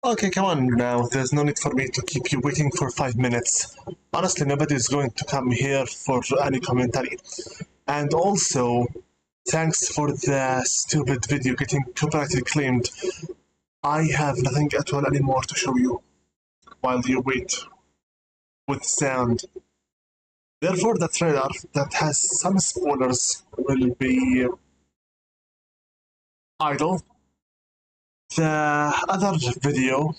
Okay, come on now. There's no need for me to keep you waiting for 5 minutes. Honestly, nobody's going to come here for any commentary. And also, thanks for the stupid video getting copyright claimed. I have nothing at all anymore to show you while you wait with sound. Therefore, the trailer that has some spoilers will be idle. The other video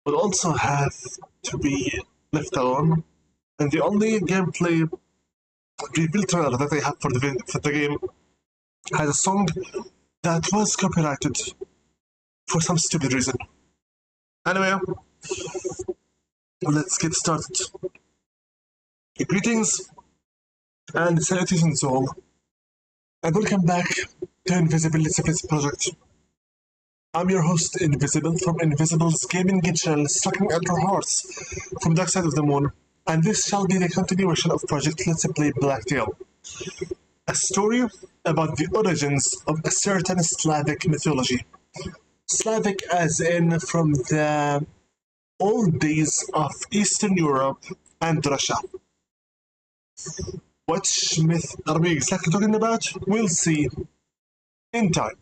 will also have to be left alone. And the only gameplay reveal trailer that I have for the game has a song that was copyrighted for some stupid reason. Anyway, let's get started. Greetings and salutations all, and welcome back to Invisible Let's Play Project. I'm your host, Invisible, from Invisible's gaming channel, Sucking at Your Hearts from Dark Side of the Moon, and this shall be the continuation of Project Let's Play Blacktail, a story about the origins of a certain Slavic mythology. Slavic as in from the old days of Eastern Europe and Russia. Which myth are we exactly talking about? We'll see in time.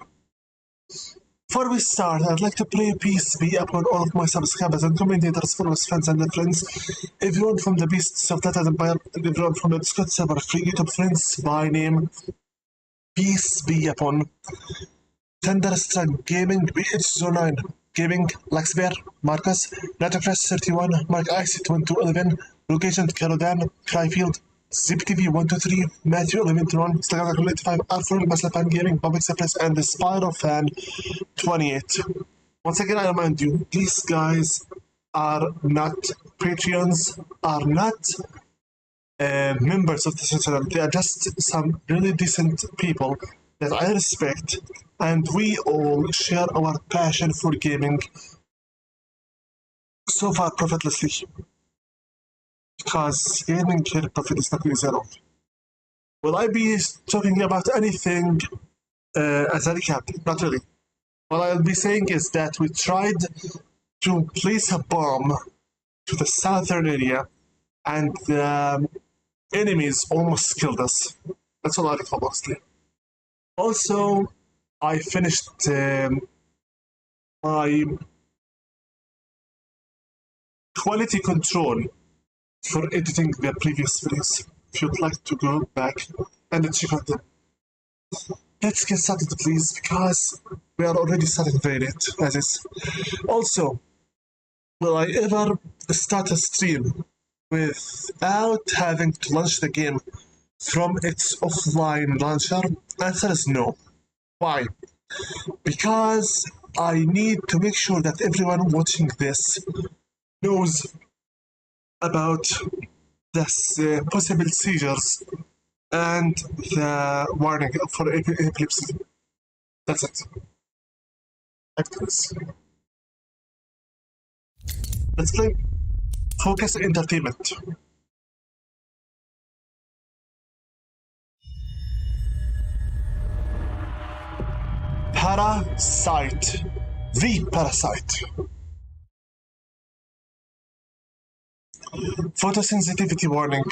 Before we start, I'd like to play peace be upon all of my subscribers and commentators, followers, friends, and friends. Everyone from the Beasts of Data Empire, and everyone from the Discord server, free YouTube friends by name. Peace be upon Thunderstruck Gaming, BH09 Gaming, Laxbear, Marcus, Natafresh31, Mark IC2211, Location Carodan, Cryfield, ZipTV123, Matthew 1121, Slagata85, Alfred Maslapan Gaming, Public Suppress, and the Spiral Fan 28. Once again, I remind you, these guys are not Patreons, are not members of the channel. They are just some really decent people that I respect, and we all share our passion for gaming, so far profitlessly. Because gaming here profit is not really zero. Will I be talking about anything as a recap? Not really. What I'll be saying is that we tried to place a bomb to the southern area, and the enemies almost killed us. That's all I recall, mostly. Also, I finished my quality control for editing the previous videos. If you'd like to go back and check out them. Let's get started, please, because we are already starting very late, as is. Also, will I ever start a stream without having to launch the game from its offline launcher? Answer is no. Why? Because I need to make sure that everyone watching this knows about the possible seizures and the warning for epilepsy. That's it. Actors. Let's play Focus Entertainment. Parasite. The Parasite. Photosensitivity warning.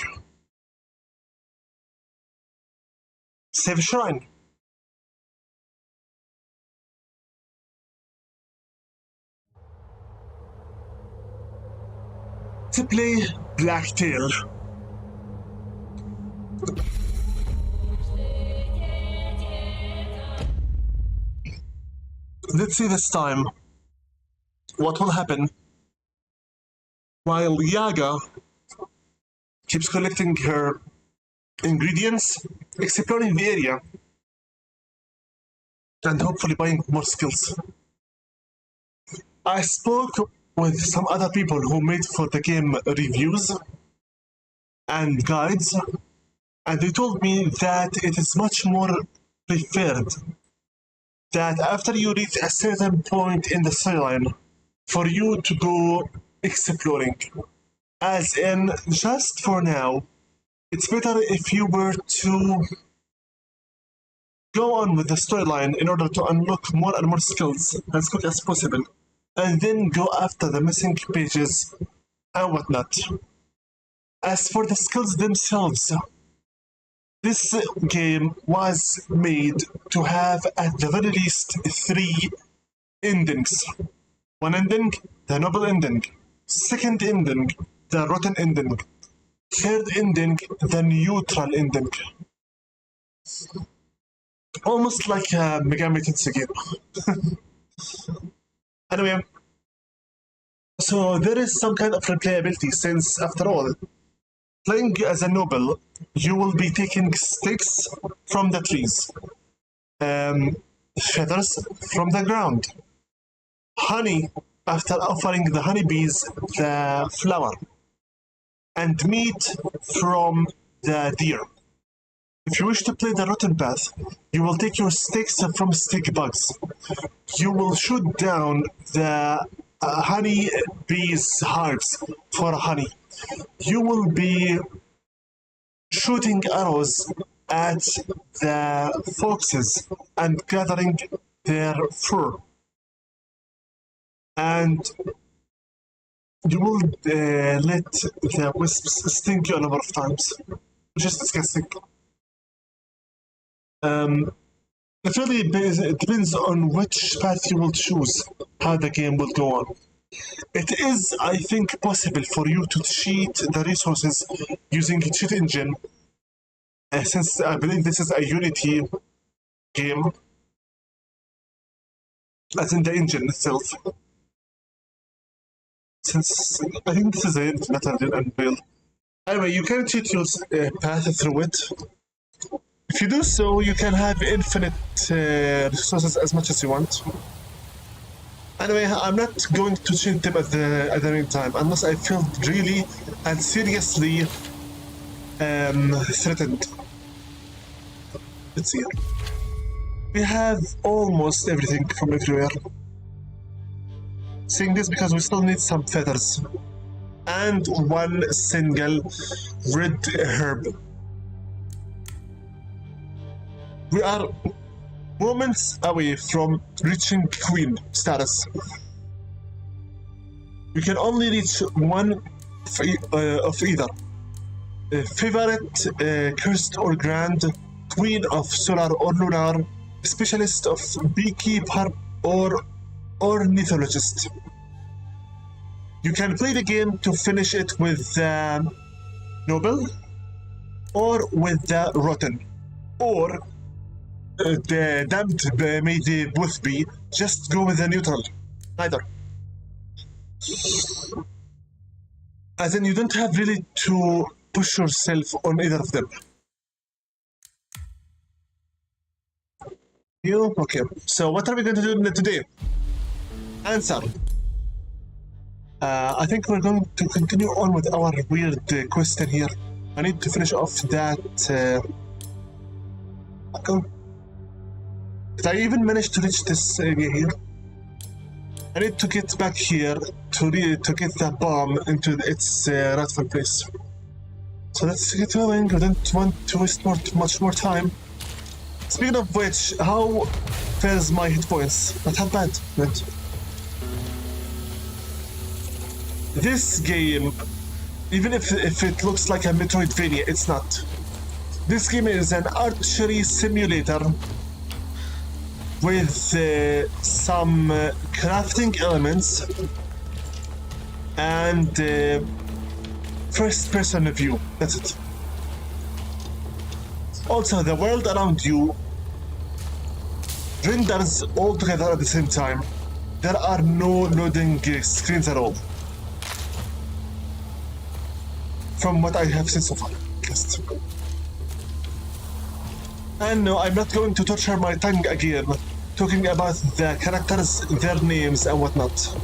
Save shrine. To play Blacktail. Let's see this time what will happen while Yaga keeps collecting her ingredients, exploring the area, and hopefully buying more skills. I spoke with some other people who made for the game reviews and guides, and they told me that it is much more preferred that after you reach a certain point in the storyline, for you to go exploring. As in, just for now, it's better if you were to go on with the storyline in order to unlock more and more skills as quick as possible, and then go after the missing pages and whatnot. As for the skills themselves, this game was made to have at the very least 3 endings. One ending, the noble ending. Second ending, the rotten ending. Third ending, the neutral ending. Almost like a Megami Tensei game. Anyway, so there is some kind of replayability since, after all, playing as a noble, you will be taking sticks from the trees, feathers from the ground, honey after offering the honeybees the flower, and meat from the deer. If you wish to play the rotten path, you will take your sticks from stick bugs. You will shoot down the honey bees' hives for honey. You will be shooting arrows at the foxes and gathering their fur. And you will let the wisps sting you a number of times, which is disgusting. It really depends on which path you will choose, how the game will go on. It is, I think, possible for you to cheat the resources using a cheat engine, since I believe this is a Unity game, as in the engine itself. Since I think this is a Unity, not an Unreal. Anyway, you can cheat your path through it. If you do so, you can have infinite resources as much as you want. Anyway, I'm not going to change them at the meantime, unless I feel really and seriously threatened. Let's see. We have almost everything from everywhere. Saying this because we still need some feathers. And one single red herb. We are moments away from reaching Queen status. You can only reach one of either. Favorite, Cursed or Grand, Queen of Solar or Lunar, Specialist of Beekeeper or Ornithologist. You can play the game to finish it with the Noble or with the Rotten, or the damned may they both be, just go with the neutral. Neither. As in, you don't have really to push yourself on either of them. You? Okay. So what are we going to do today? Answer. I think we're going to continue on with our weird question here. I need to finish off that... Did I even manage to reach this area here? I need to get back here to get the bomb into its rightful place. So let's get going. I don't want to waste much more time. Speaking of which, how fares my hit points? Not how bad. Right? This game, even if it looks like a Metroidvania, it's not. This game is an archery simulator with some crafting elements and first-person view. That's it. Also, the world around you renders all together at the same time. There are no loading screens at all, from what I have seen so far. And no, I'm not going to torture my tongue again, talking about the characters, their names, and whatnot.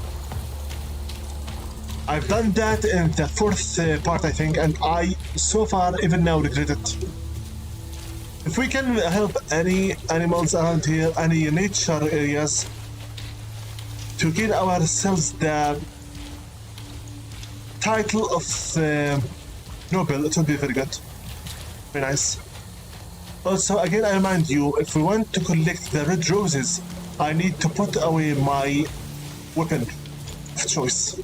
I've done that in the 4th part, I think, and I, so far, even now, regret it. If we can help any animals around here, any nature areas, to get ourselves the title of Noble, it would be very good. Very nice. Also, again, I remind you, if we want to collect the red roses, I need to put away my weapon of choice.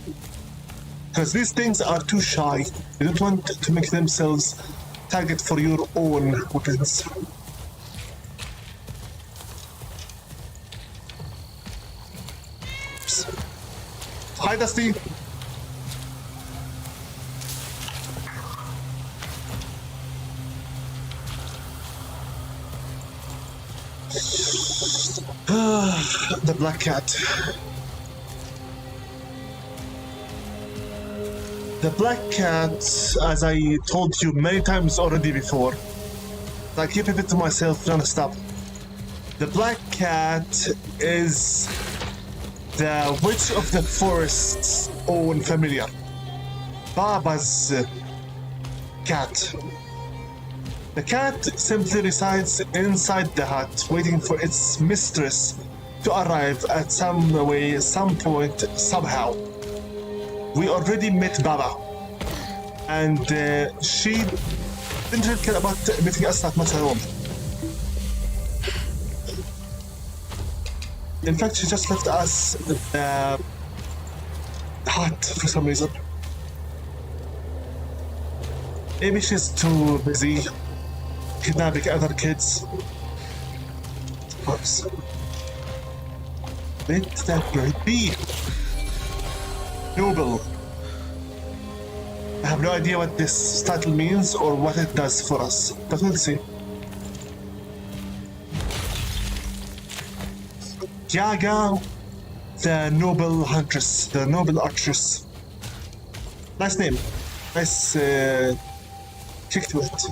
Because these things are too shy. They don't want to make themselves target for your own weapons. Oops. Hi, Dusty. The black cat. The black cat, as I told you many times already before, I keep it to myself non-stop. The black cat is the witch of the forest's own familiar. Baba's cat. The cat simply resides inside the hut, waiting for its mistress to arrive at some point, somehow. We already met Baba, and she didn't really care about meeting us that much at all. In fact, she just left us the hut for some reason. Maybe she's too busy kidnapping other kids. Oops. Let that bird be. Noble. I have no idea what this title means or what it does for us, but we'll see. Yaga, the noble huntress, the noble archeress. Nice name. Nice kick to it.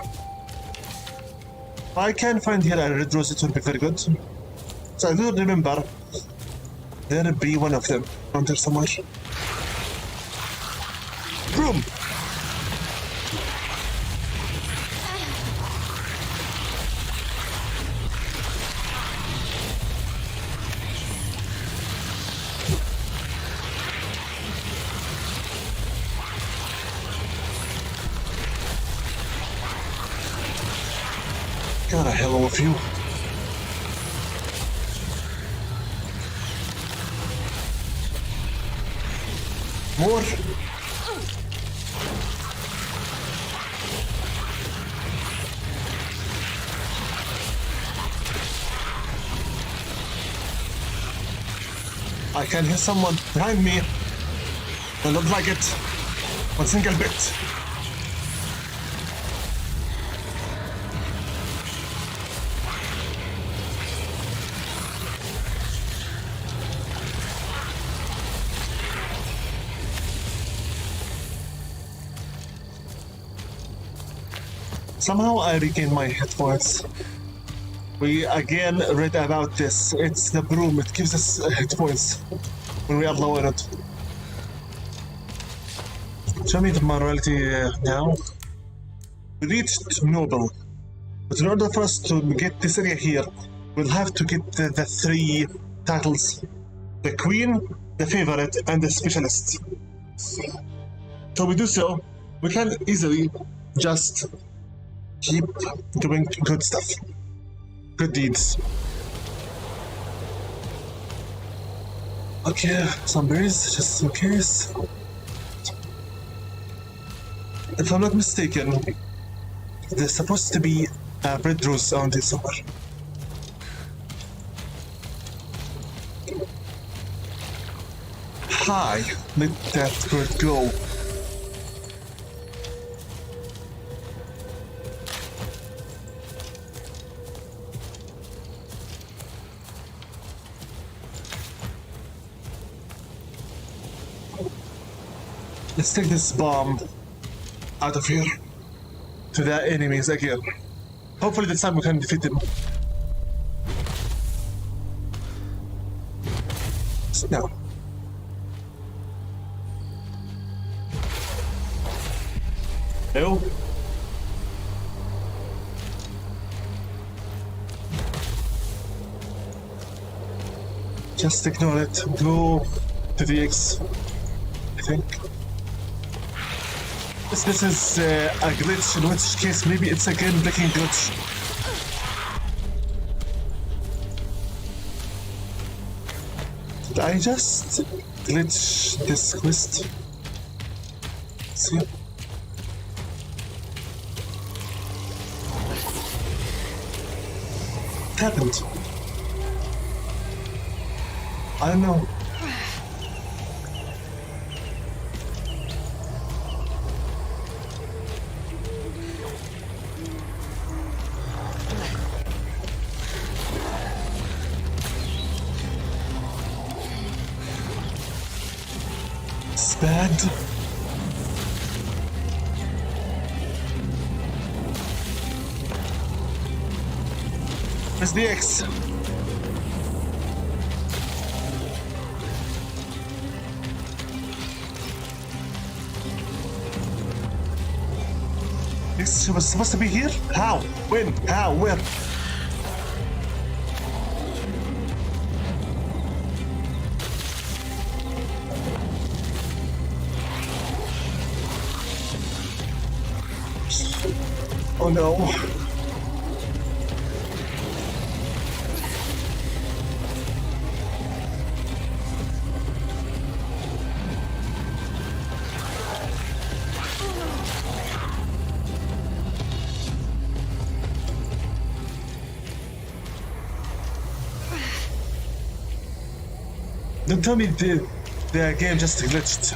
I can find here a red rose, it would be very good. So I do remember there'll be one of them around there somewhere. Boom! God, a hell of you. More. I can hear someone behind me. It looks like it. One single bit. Somehow I regain my hit points. We again read about this. It's the broom. It gives us hit points when we are low on it. Show me the morality now. We reached Noble. But in order for us to get this area here, we'll have to get the three titles. The Queen, the Favorite, and the Specialist. So we do so, we can easily just keep doing good stuff. Good deeds. Okay, some berries, just in case. If I'm not mistaken, there's supposed to be a red rose on this somewhere. Hi, let that bird go. Let's take this bomb out of here to the enemies again. Hopefully this time we can defeat them. No. No. Just ignore it. Go to the X, I think. This is a glitch, in which case maybe it's a game-breaking glitch. I just glitch this quest? See? What happened? I don't know. It's bad. Press the X. She was supposed to be here? How? When? How? Where? Oh no. Don't tell me the game just glitched.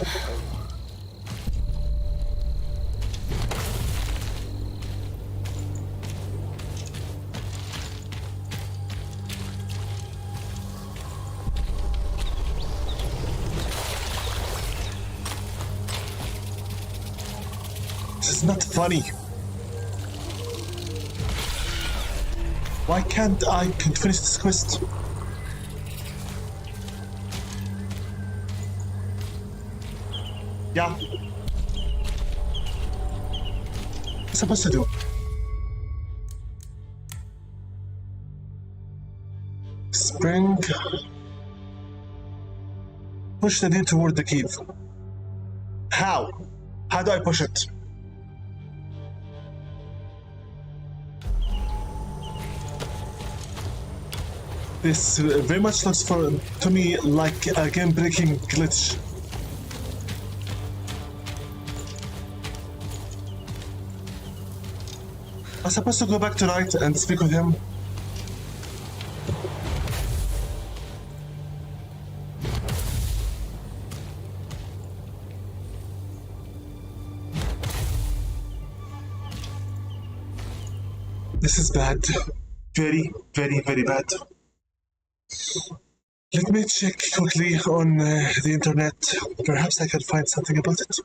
This is not funny. Why can't I finish this quest? Yeah. What am I supposed to do? Spring. Push the deer toward the cave. How? How do I push it? This very much looks to me like a game-breaking glitch. I'm supposed to go back tonight and speak with him. This is bad. Very, very, very bad. Let me check quickly on the internet. Perhaps I can find something about it.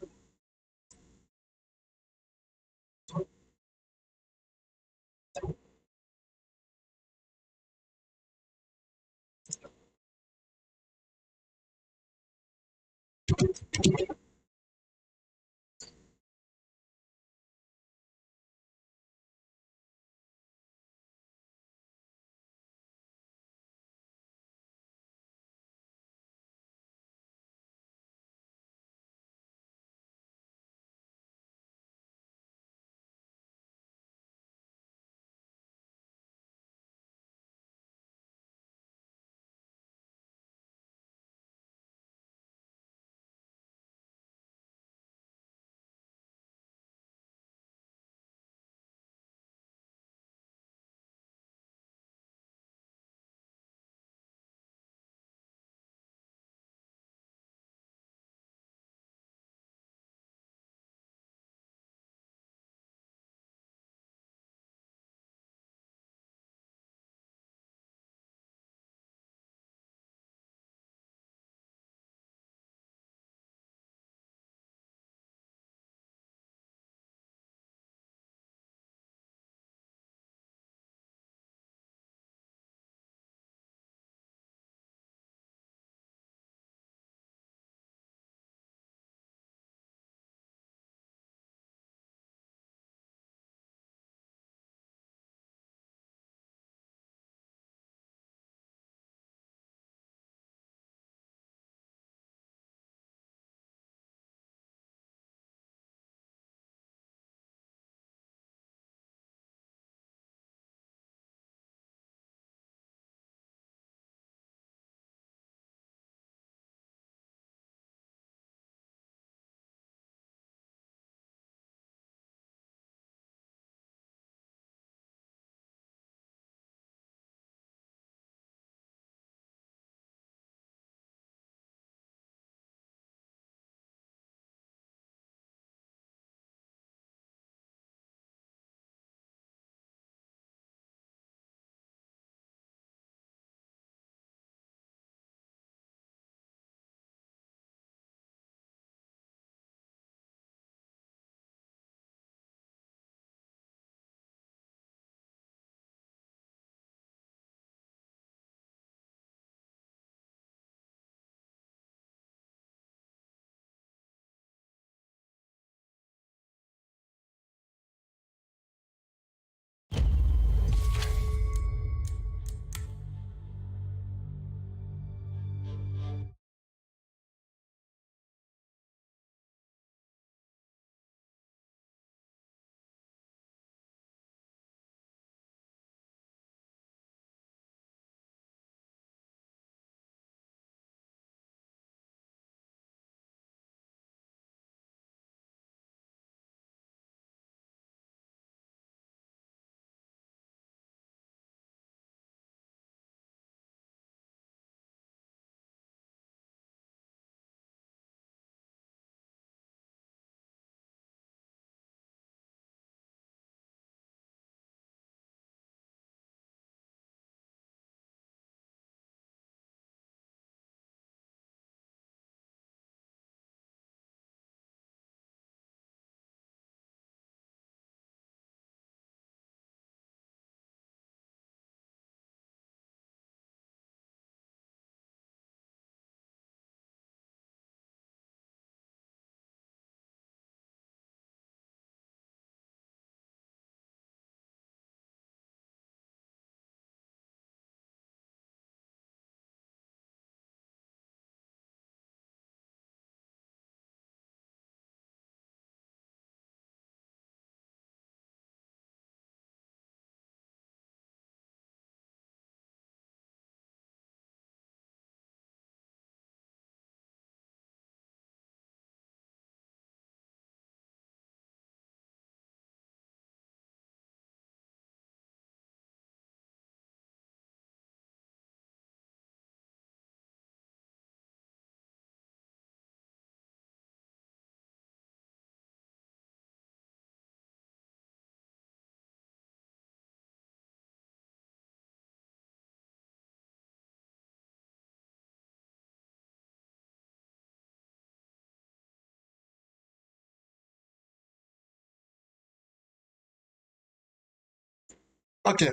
Okay.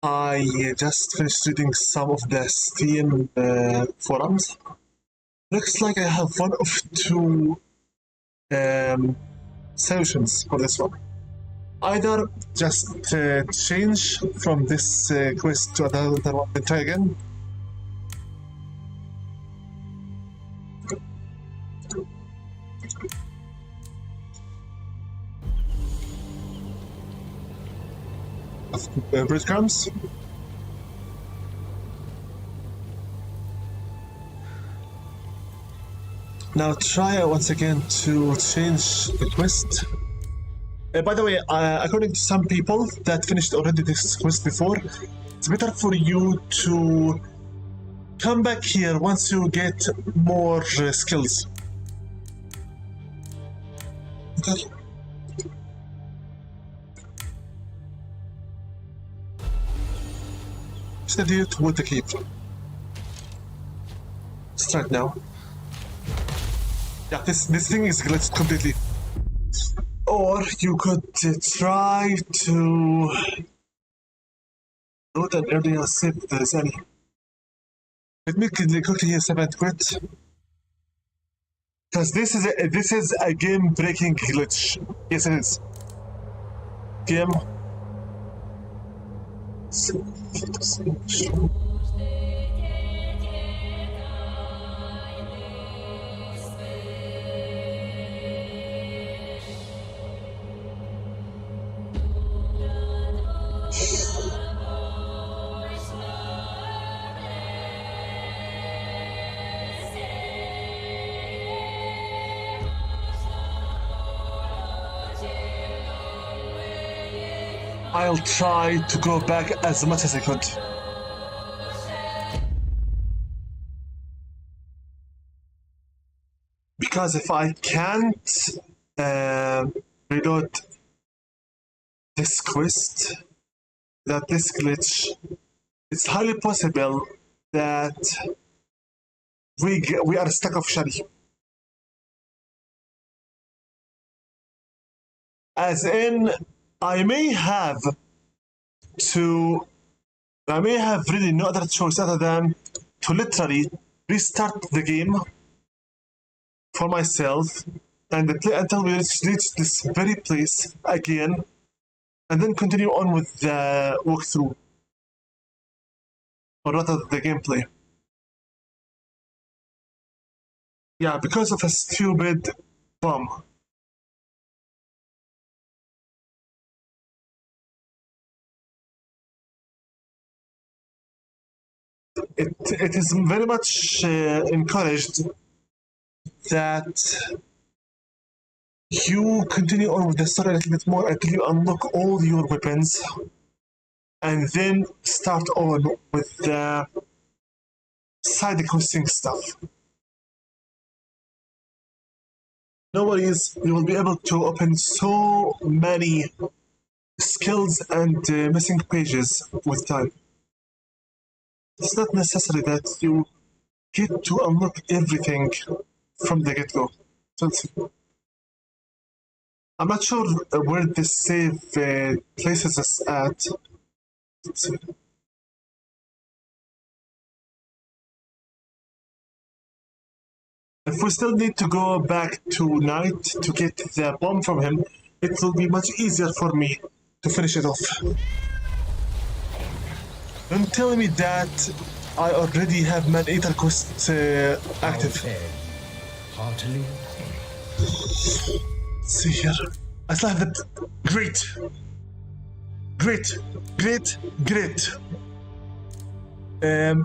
I just finished reading some of the Steam forums. Looks like I have one of two solutions for this one. Either just change from this quest to another one and try again. Breadcrumbs. Now try once again to change the quest. By the way, according to some people that finished already this quest before, it's better for you to come back here once you get more skills. Okay. Steady it with the keep. Start now. Yeah, this thing is glitched completely. Or you could try to load an area sip if there's any. Let me quickly here save and quit. Because this is a game breaking glitch. Yes it is. Game. I'll try to go back as much as I could. Because if I can't reload this quest, that this glitch, it's highly possible that we are stuck officially. As in, I may have really no other choice other than to literally restart the game for myself and play until we reach this very place again, and then continue on with the walkthrough, or rather the gameplay. Yeah, because of a stupid bomb. It is very much encouraged that you continue on with the story a little bit more until you unlock all your weapons, and then start on with the side questing stuff. No worries, you will be able to open so many skills and missing pages with time. It's not necessary that you get to unlock everything from the get-go. I'm not sure where this save places us at. Let's see. If we still need to go back to night to get the bomb from him, it will be much easier for me to finish it off. Don't tell me that I already have man-eater quests active. Heartily. Let's see here. I still have the great.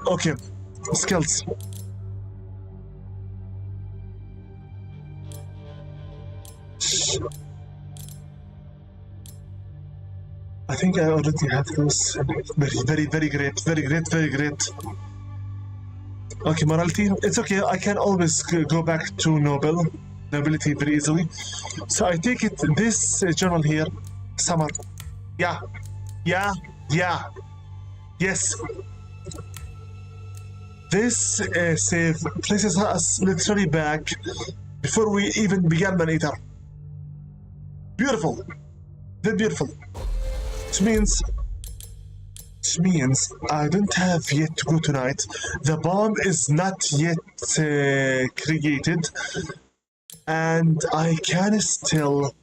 Okay. Skills. I think I already have those. Very great. Okay, morality. It's okay. I can always go back to nobility very easily. So I take it this journal here, summer. Yeah. Yes. This save places us literally back before we even began Man-Eater. Beautiful. Very beautiful. Which means which means I don't have yet to go tonight. The bomb is not yet created, and I can still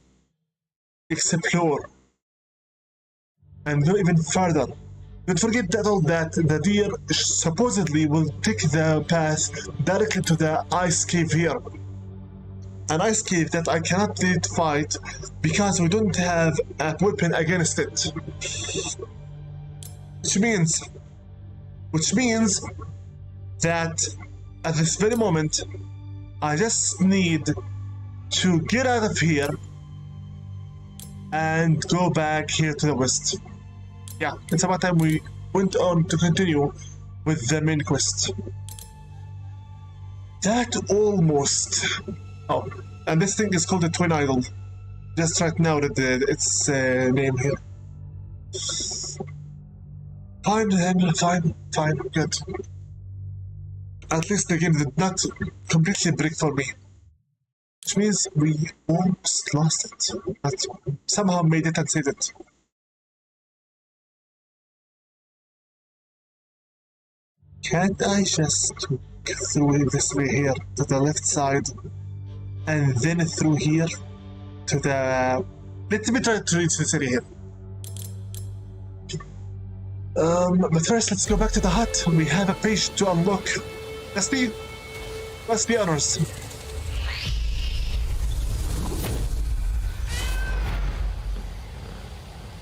explore and go even further. Don't forget that all that the deer supposedly will take the path directly to the ice cave here. An ice cave that I cannot let fight because we don't have a weapon against it. Which means that at this very moment, I just need to get out of here and go back here to the west. Yeah, it's about time we went on to continue with the main quest. That almost... Oh, and this thing is called the Twin Idol. Just right now that its name here. Fine, good. At least the game did not completely break for me. Which means we almost lost it, but somehow made it and saved it. Can't I just walk through this way here to the left side and then through here to the... Let me try to reach the city here. But first let's go back to the hut. We have a page to unlock. Must be honors.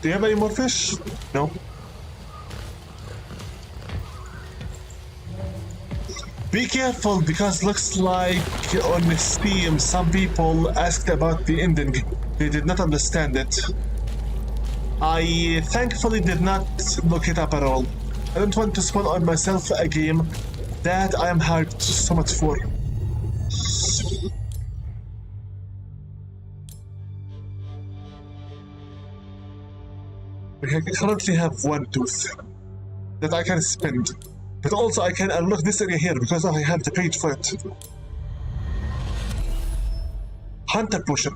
Do you have any more fish? No. Be careful because looks like on Steam some people asked about the ending. They did not understand it. I thankfully did not look it up at all. I don't want to spoil on myself a game that I am hyped so much for. We currently have one tooth that I can spend. But also I can unlock this area here because I have the page for it. Hunter potion.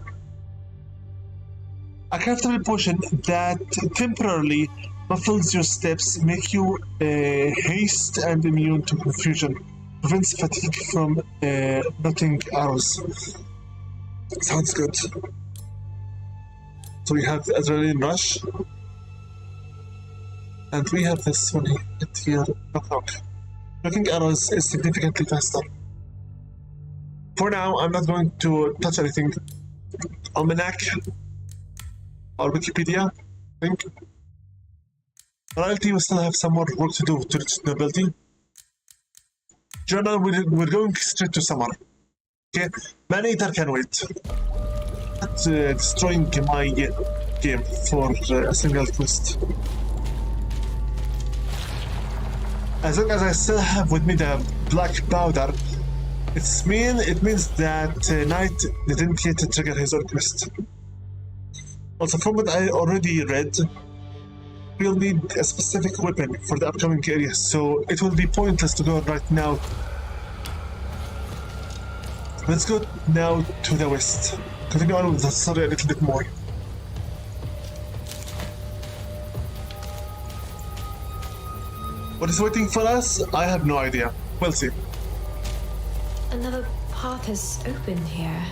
A craftable potion that temporarily muffles your steps, make you haste and immune to confusion, prevents fatigue from knotting arrows. Sounds good. So we have the adrenaline rush. And we have this one here, knock. Knocking arrows is significantly faster. For now, I'm not going to touch anything. Almanac or Wikipedia, I think. Royalty, we still have some more work to do to reach nobility. Journal, we're going straight to summer. Okay, Man-Eater can wait. Not destroying my game for a single quest. As long as I still have with me the black powder, it means that Knight didn't yet trigger his own quest. Also, from what I already read, we'll need a specific weapon for the upcoming area, so it will be pointless to go right now. Let's go now to the west. Continue on with the story a little bit more. What is waiting for us? I have no idea. We'll see. Another path has opened here.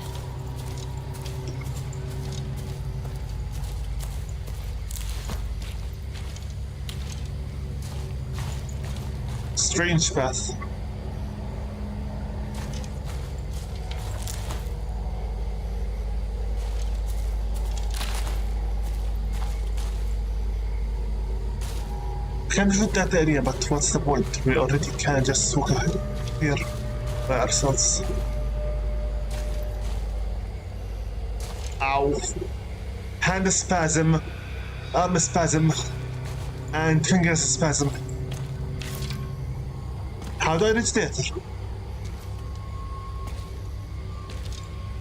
Strange path. Can visit that area, but what's the point? We already can just walk here by ourselves. Ow. Hand spasm, arm spasm, and finger spasm. How do I reach there?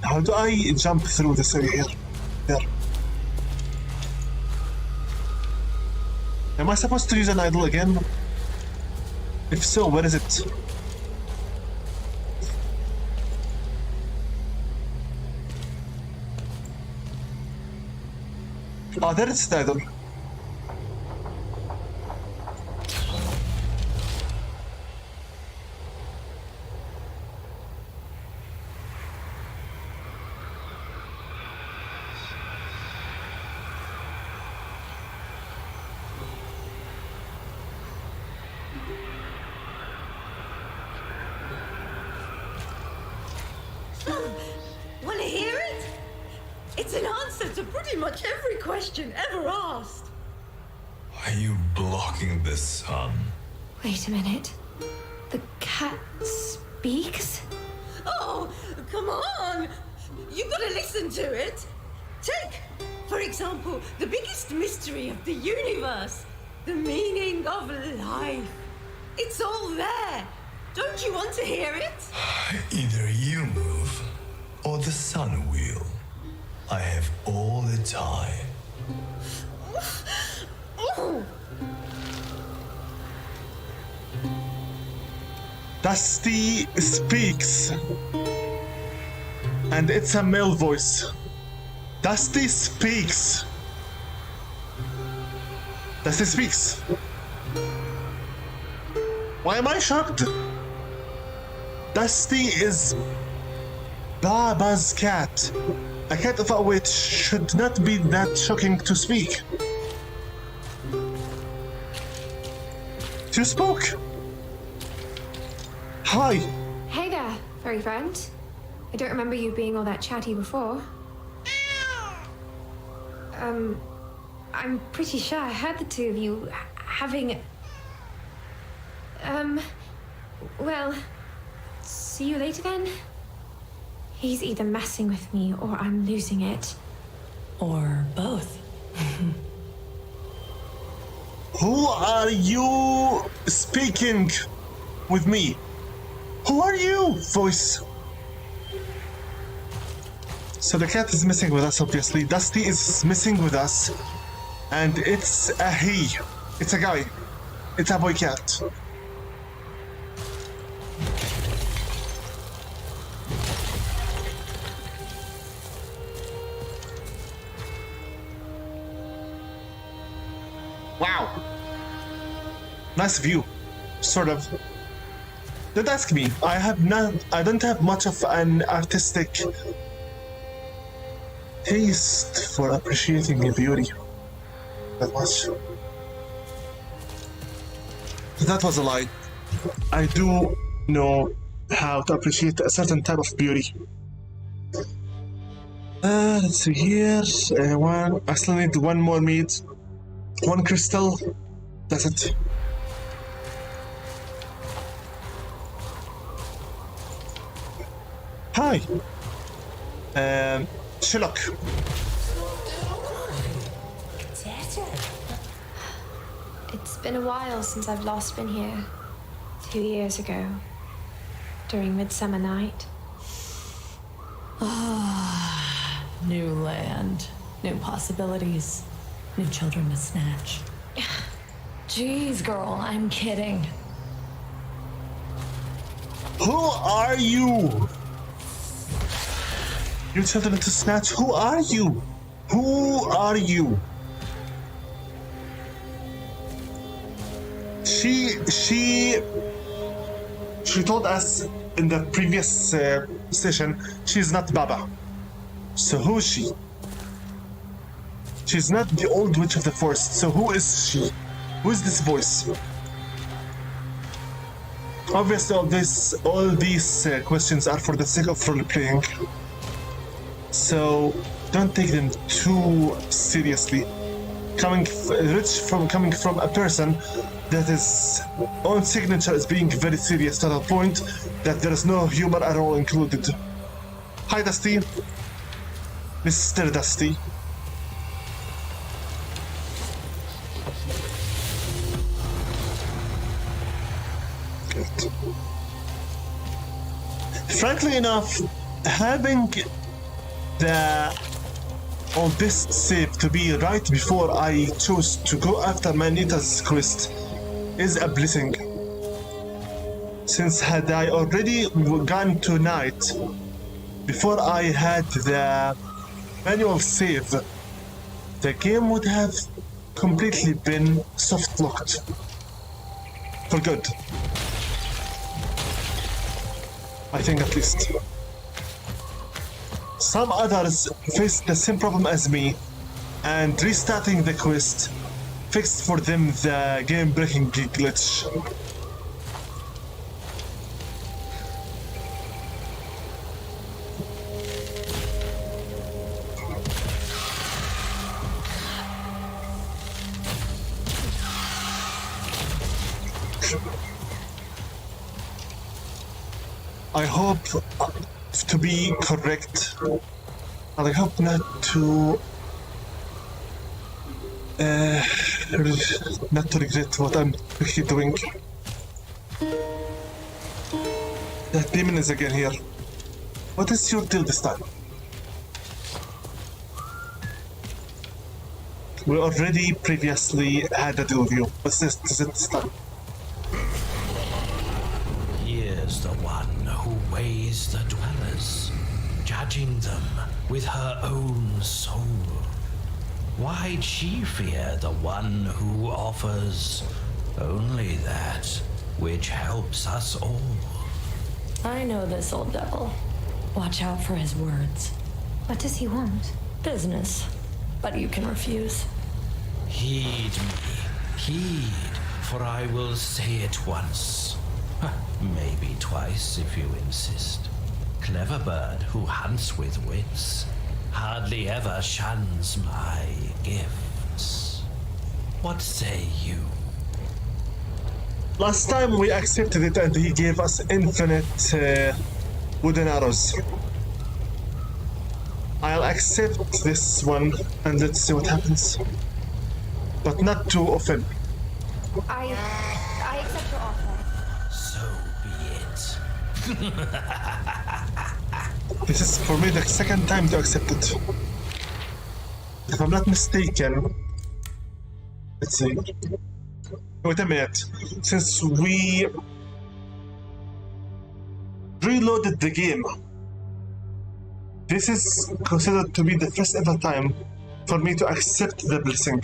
How do I jump through this area here? There. Am I supposed to use an idol again? If so, where is it? Oh, there is the idol. to pretty much every question ever asked. Are you blocking the sun? Wait a minute. The cat speaks? Oh, come on! You gotta listen to it. Take, for example, the biggest mystery of the universe, the meaning of life. It's all there. Don't you want to hear it? Either you move, or the sun will. I have all the time. Oh, Dusty speaks. And it's a male voice. Dusty speaks. Dusty speaks. Why am I shocked? Dusty is Baba's cat. A cat of a witch should not be that shocking to speak. You spoke. Hi. Hey there, furry friend. I don't remember you being all that chatty before. I'm pretty sure I heard the two of you having... Well, see you later then? He's either messing with me or I'm losing it. or both. Who are you speaking with me? Who are you, voice? So the cat is missing with us, obviously. Dusty is missing with us. And it's a he. It's a guy. It's a boy cat. Wow. Nice view. Sort of. Don't ask me. I don't have much of an artistic taste for appreciating beauty. That much. That was a lie. I do know how to appreciate a certain type of beauty. Let's see here. I still need one more meat. One crystal. That's it. Hi. Sherlock. It's been a while since I've last been here. 2 years ago. During Midsummer Night. New land, new possibilities, new children to snatch. Jeez, girl, I'm kidding. Who are you? You children to snatch? Who are you? Who are you? She told us in the previous session she's not Baba. So who is she? She's not the old witch of the forest. So who is she? Who is this voice? Obviously, all these questions are for the sake of role playing. So don't take them too seriously. Coming from a person that is own signature is being very serious to the point that there is no humor at all included. Hi, Dusty. Mr. Dusty. Good. Frankly enough, having all this saved to be right before I chose to go after Manita's quest is a blessing. Since had I already gone to night before I had the manual save, the game would have completely been soft locked. For good. I think at least. Some others faced the same problem as me, and restarting the quest fixed for them the game-breaking glitch. I hope to be correct, and I hope not to regret what I'm actually doing. That demon is again here. What is your deal this time? We already previously had a deal with you. What's this time? Here's the one who weighs the dwellers, judging them with her own soul. Why'd she fear the one who offers only that which helps us all? I know this old devil. Watch out for his words. What does he want? Business. But you can refuse. Heed me, heed, for I will say it once. Maybe twice if you insist. Clever bird who hunts with wits hardly ever shuns my gifts. What say you? Last time we accepted it and he gave us infinite wooden arrows. I'll accept this one and let's see what happens. But not too often. I accept your offer. So be it. This is for me the second time to accept it. If I'm not mistaken, let's see. Wait a minute. Since we reloaded the game, this is considered to be the first ever time for me to accept the blessing.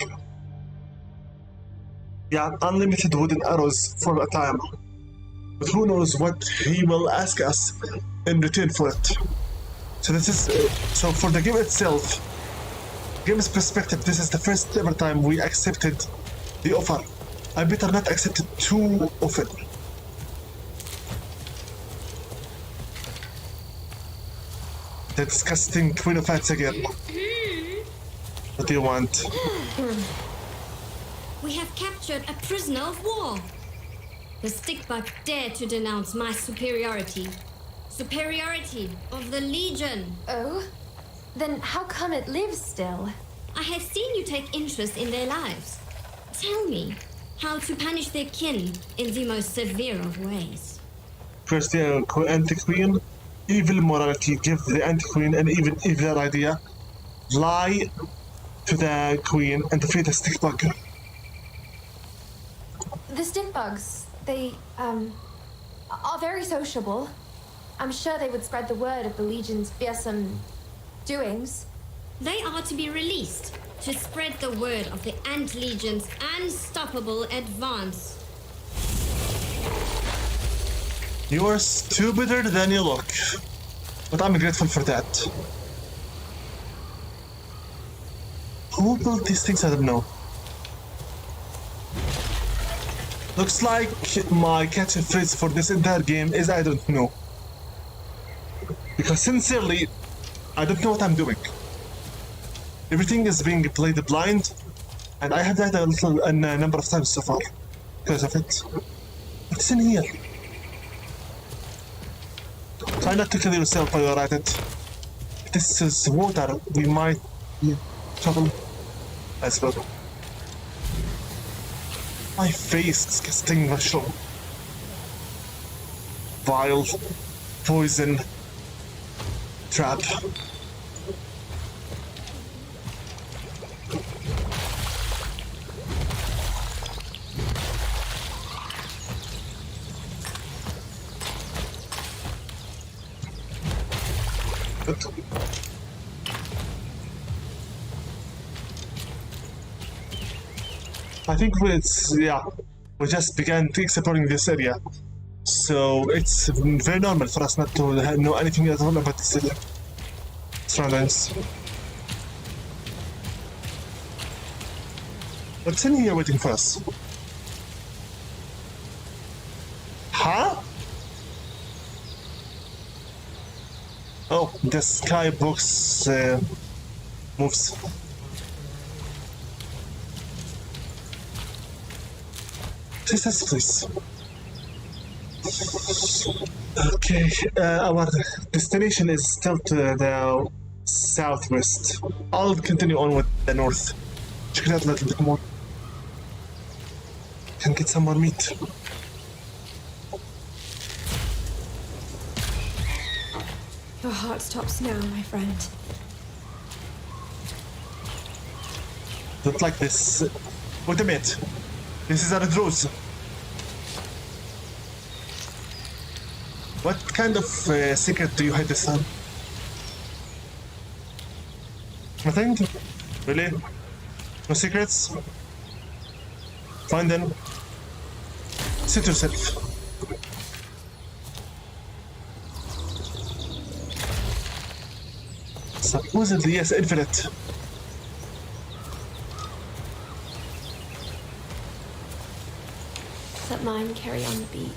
Yeah, unlimited wooden arrows for a time. But who knows what he will ask us in return for it. So this is so for the game itself, game's perspective, this is the first ever time we accepted the offer. I better not accept it too often. The disgusting Queen of Hats again. What do you want? We have captured a prisoner of war. The stickbug dared to denounce my superiority. Superiority of the Legion. Oh? Then how come it lives still? I have seen you take interest in their lives. Tell me how to punish their kin in the most severe of ways. First, the anti-queen, evil morality, give the anti-queen an even eviler idea, lie to the queen and defeat the stickbug. The stick bugs, they, are very sociable. I'm sure they would spread the word of the Legion's fearsome doings. They are to be released to spread the word of the Ant Legion's unstoppable advance. You are stupider than you look, but I'm grateful for that. Who built these things? I don't know. Looks like my catching phrase for this entire game is I don't know. Because sincerely, I don't know what I'm doing. Everything is being played blind, and I have died a number of times so far because of it. What's in here? Try not to kill yourself while you're at it. If this is water, we might be trouble as well. My face, disgusting mushroom. Vile, poison, trap. I think we just began exploring this area, so it's very normal for us not to know anything at all about this area. Surroundings. What's in here waiting for us? Huh? Oh, the skybox moves. Jesus, please. Okay, our destination is still to the southwest. I'll continue on with the north. Check it out a little bit more. Can get some more meat. Your heart stops now, my friend. Don't like this. Wait a minute. This is our rose. What kind of secret do you hide this on? Nothing? Really? No secrets? Fine then. Sit yourself. Supposedly, yes, infinite. Let mine carry on the beat.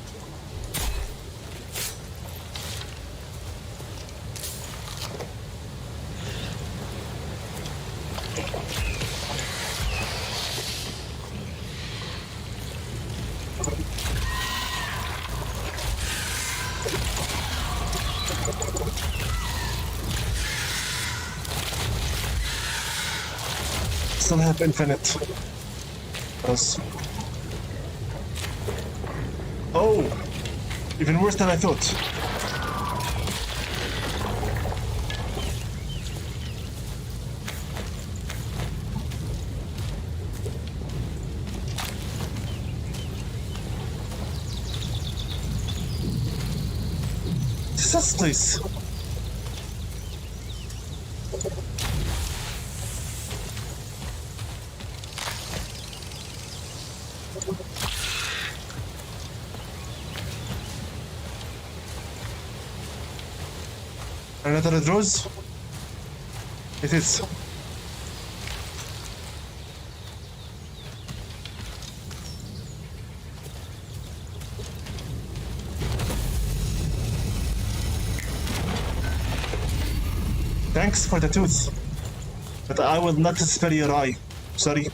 Still have infinite. Yes. Oh! Even worse than I thought. This place. Another rose? It is. Thanks for the tooth, but I will not spare your eye. Sorry.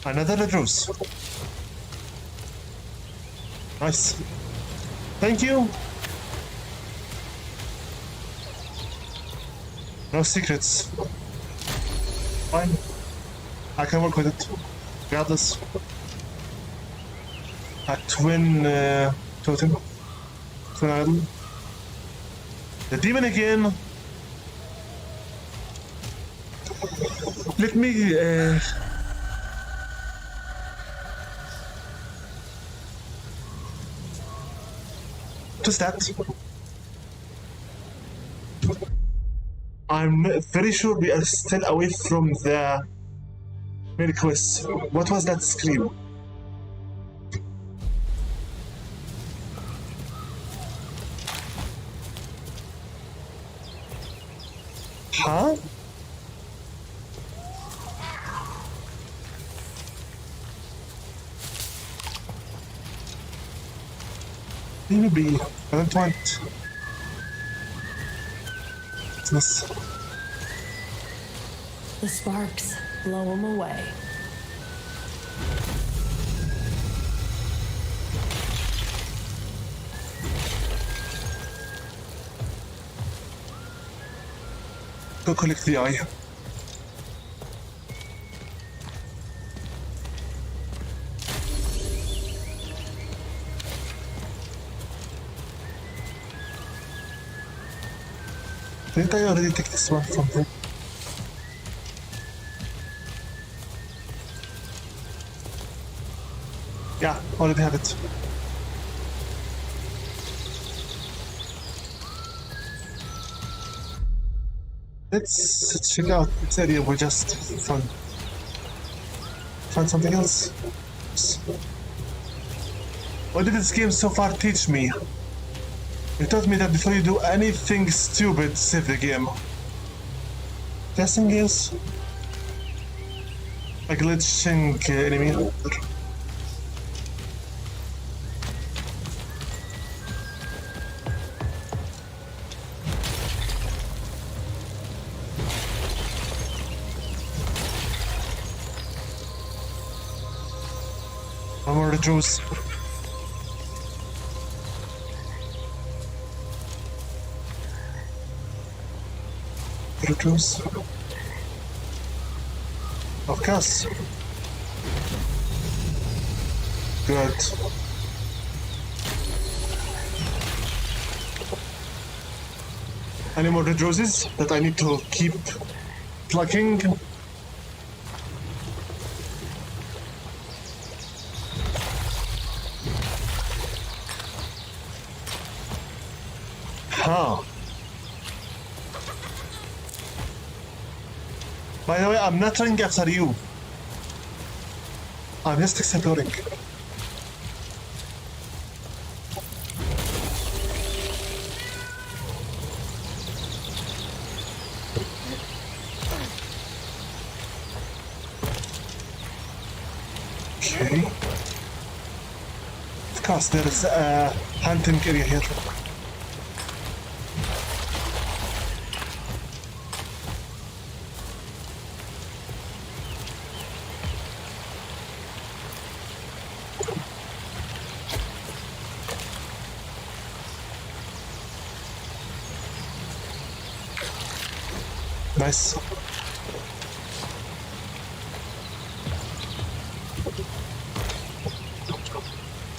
Another rose. Nice. Thank you. No secrets. Fine. I can work with it. Regardless. A twin totem. Twin idol. The demon again. Let me What's that? I'm very sure we are still away from the main quest. What was that scream? Huh? Maybe. I don't want business. The sparks blow him away. Go collect the eye. Didn't I already take this one from him? Yeah, already have it. Let's check out this area. We just found something else. What did this game so far teach me? It taught me that before you do anything stupid, save the game. Testing is a glitching enemy. red rose. Red rose. Of course. Good. Any more red roses that I need to keep plucking? Huh. By the way, I'm not running after you. I'm just exploring. Okay. Of course, there is a hunting area here. Nice.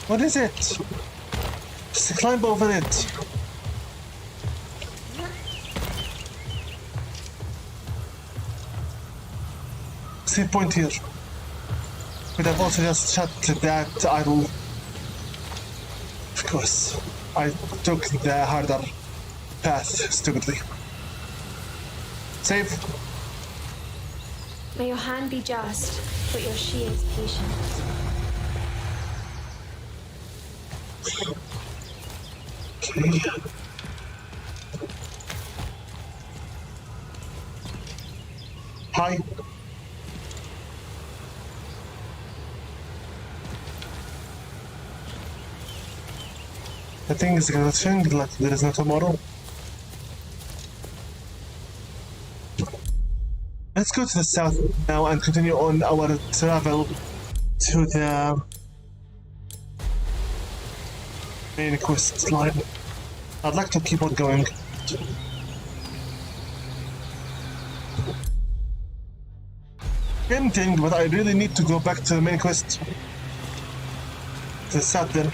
What is it? Just climb over it. Save point here. Could have also just shut that idol. Of course, I took the harder path stupidly. Save. May your hand be just, but your shield patient. Okay. Hi. I think it's gonna change like there is no tomorrow. Let's go to the south now and continue on our travel to the main quest line. I'd like to keep on going. Tempting, but I really need to go back to the main quest. The south then.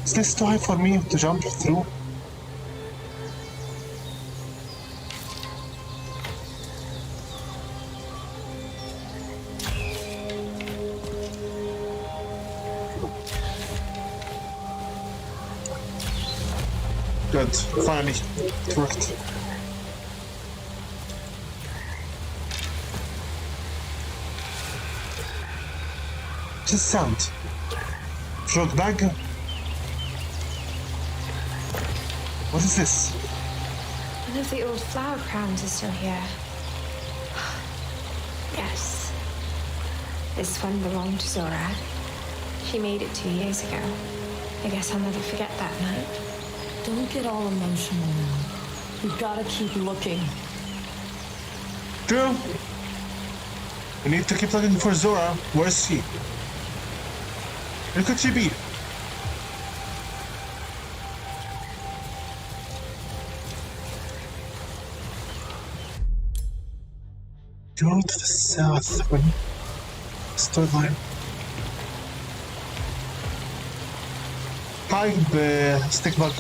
Is this too high for me to jump through? Good, finally, it worked. What's this sound? Frog bag? What is this? One of the old flower crowns is still here. Yes. This one belonged to Zora. She made it 2 years ago. I guess I'll never forget that night. Don't get all emotional now. We've got to keep looking. True. We need to keep looking for Zora. Where is she? Where could she be? Go to the south when storyline. Hi, the stick bug.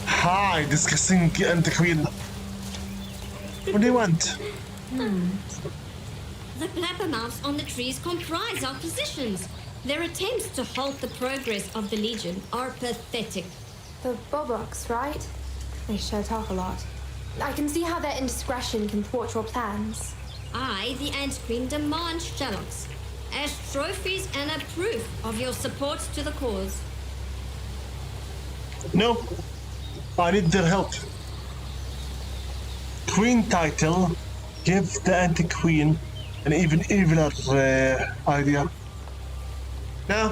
Hi, disgusting anti-queen. What do you want? The blabbermouths on the trees comprise our positions. Their attempts to halt the progress of the Legion are pathetic. The Bobrocks, right? They sure talk a lot. I can see how their indiscretion can thwart your plans. I, the Ant Queen, demand Sherlock's. as trophies and a proof of your support to the cause. No, I need their help. Queen title, give the anti-queen an even eviler idea. Now,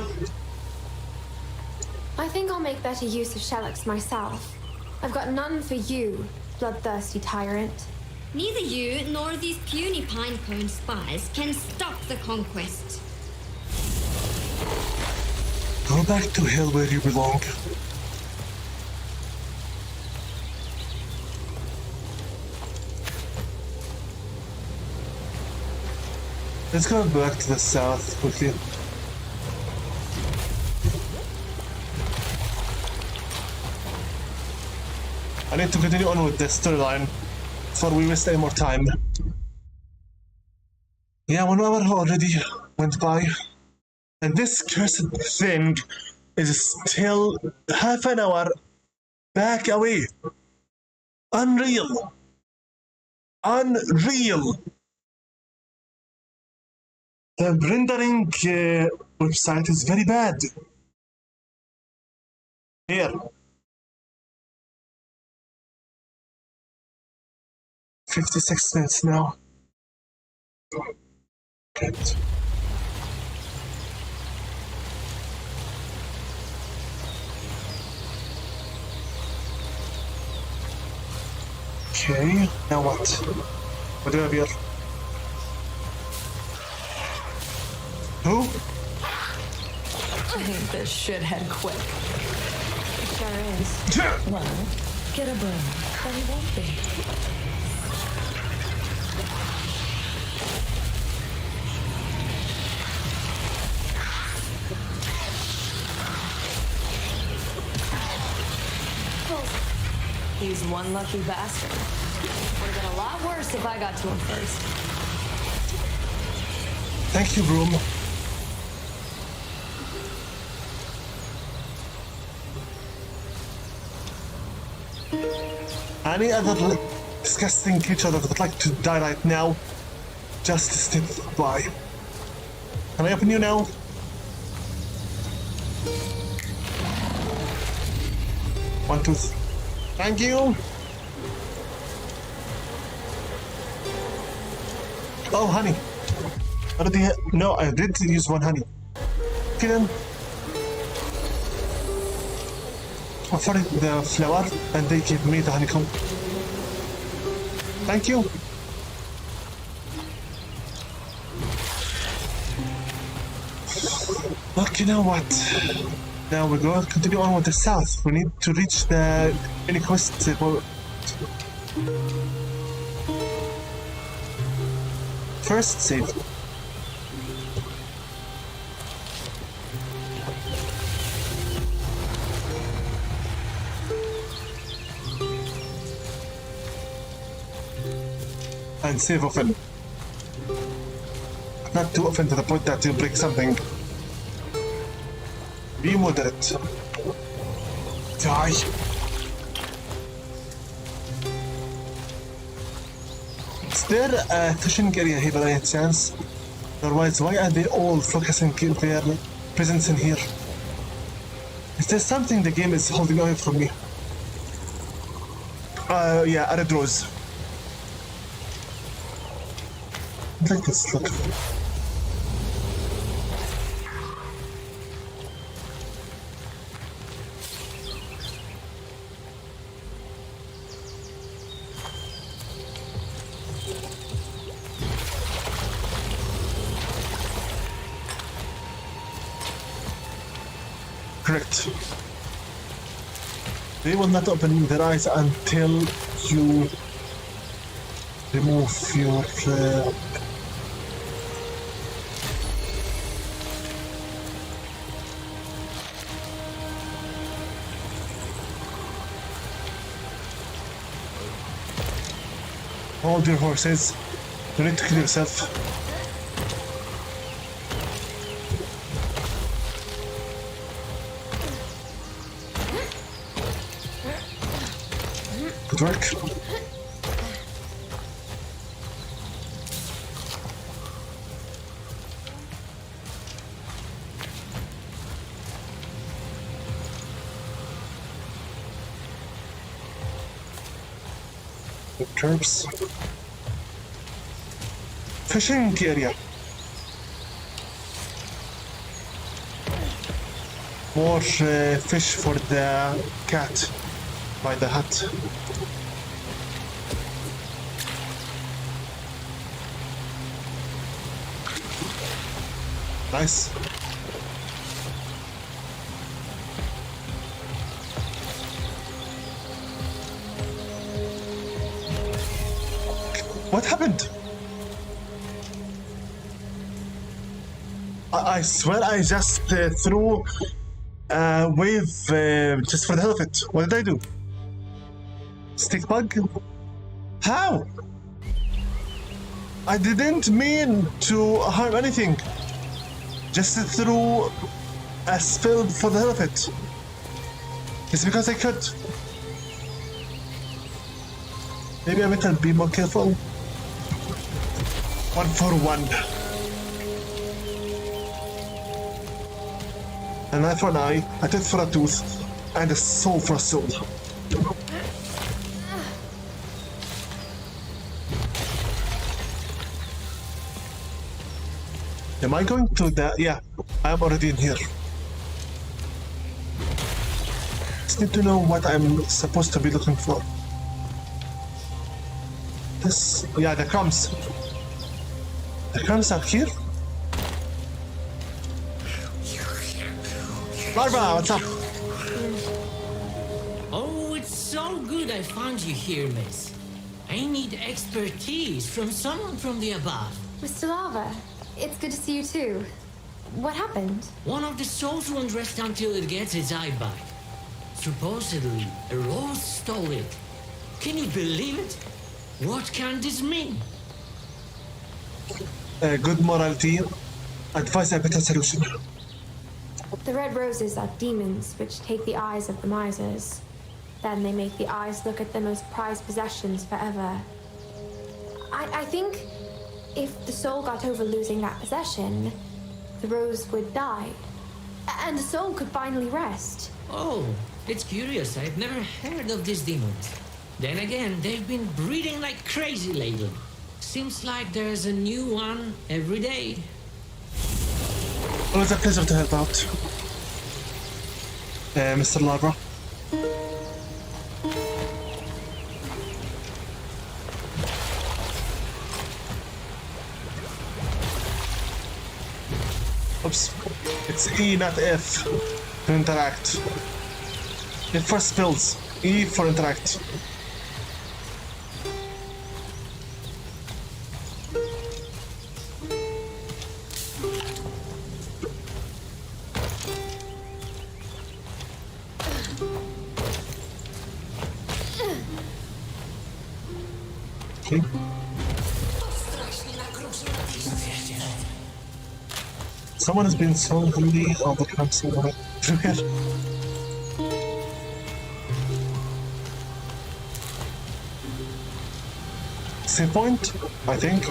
I think I'll make better use of Shellux myself. I've got none for you, bloodthirsty tyrant. Neither you nor these puny pinecone spies can stop the conquest. go back to hell where you belong. Let's go back to the south quickly. I need to continue on with the storyline before we waste any more time. Yeah, 1 hour already went by, and this cursed thing is still half an hour back away. Unreal. Unreal. The rendering website is very bad. Here. 56 minutes now. Good. Okay, now what? What do I have here? Who? I think this shithead quit. Sure is. Well, get a bone, but he won't be. He's one lucky bastard. Would have been a lot worse if I got to him first. Thank you, Broom. Any other disgusting creature that would like to die right now, just step by. Can I open you now? One, two, three. Thank you. Oh, honey. Already, no, I did use one honey. Okay then. Offer the flower and they give me the honeycomb. Thank you. Okay, now what? Now we go continue on with the south. We need to reach the any quest. First save. And save often. Not too often to the point that you break something. Be moderate. Die. Is there a fishing area here by any chance? Otherwise, why are they all focusing their presence in here? Is there something the game is holding away from me? Yeah, a red rose. I think it's look. Correct. They will not open their eyes until you remove your hold your horses. You need to kill yourself. Good work. With curbs. Fishing area. More fish for the cat by the hut. Nice. What happened? I swear I just threw a wave just for the hell of it. What did I do? Stick bug? How? I didn't mean to harm anything. Just threw a spell for the hell of it. It's because I could. Maybe I better be more careful. 1 for 1. An eye for an eye, a tooth for a tooth, and a soul for a soul. Am I going to the... Yeah, I'm already in here. Just need to know what I'm supposed to be looking for. This... Yeah, the crumbs. The crumbs are here? Larva, what's up? Oh, it's so good I found you here, miss. I need expertise from someone from the above. Mr. Lava, it's good to see you too. What happened? One of the souls won't rest until it gets its eye back. Supposedly, a rose stole it. Can you believe it? What can this mean? Good morality. Advise a better solution. The red roses are demons which take the eyes of the misers. Then they make the eyes look at their most prized possessions forever. I think if the soul got over losing that possession, the rose would die. And the soul could finally rest. Oh, it's curious. I've never heard of these demons. Then again, they've been breeding like crazy lately. Seems like there's a new one every day. Always a pleasure to help out. Mr. Larva. Oops. It's E, not F, to interact. F for spells, E for interact. Okay. Someone has been so hungry all the time somewhere. Save point, I think.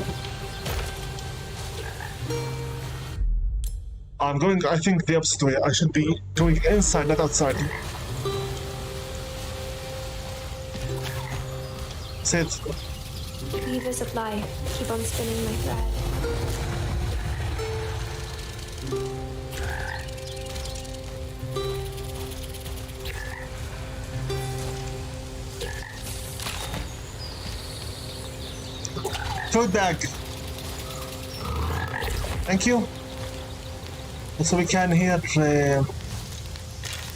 I'm going, I think, the opposite way. I should be going inside, not outside. Sit. Levers of life keep on spinning my thread. Food bag. Thank you. So we can hear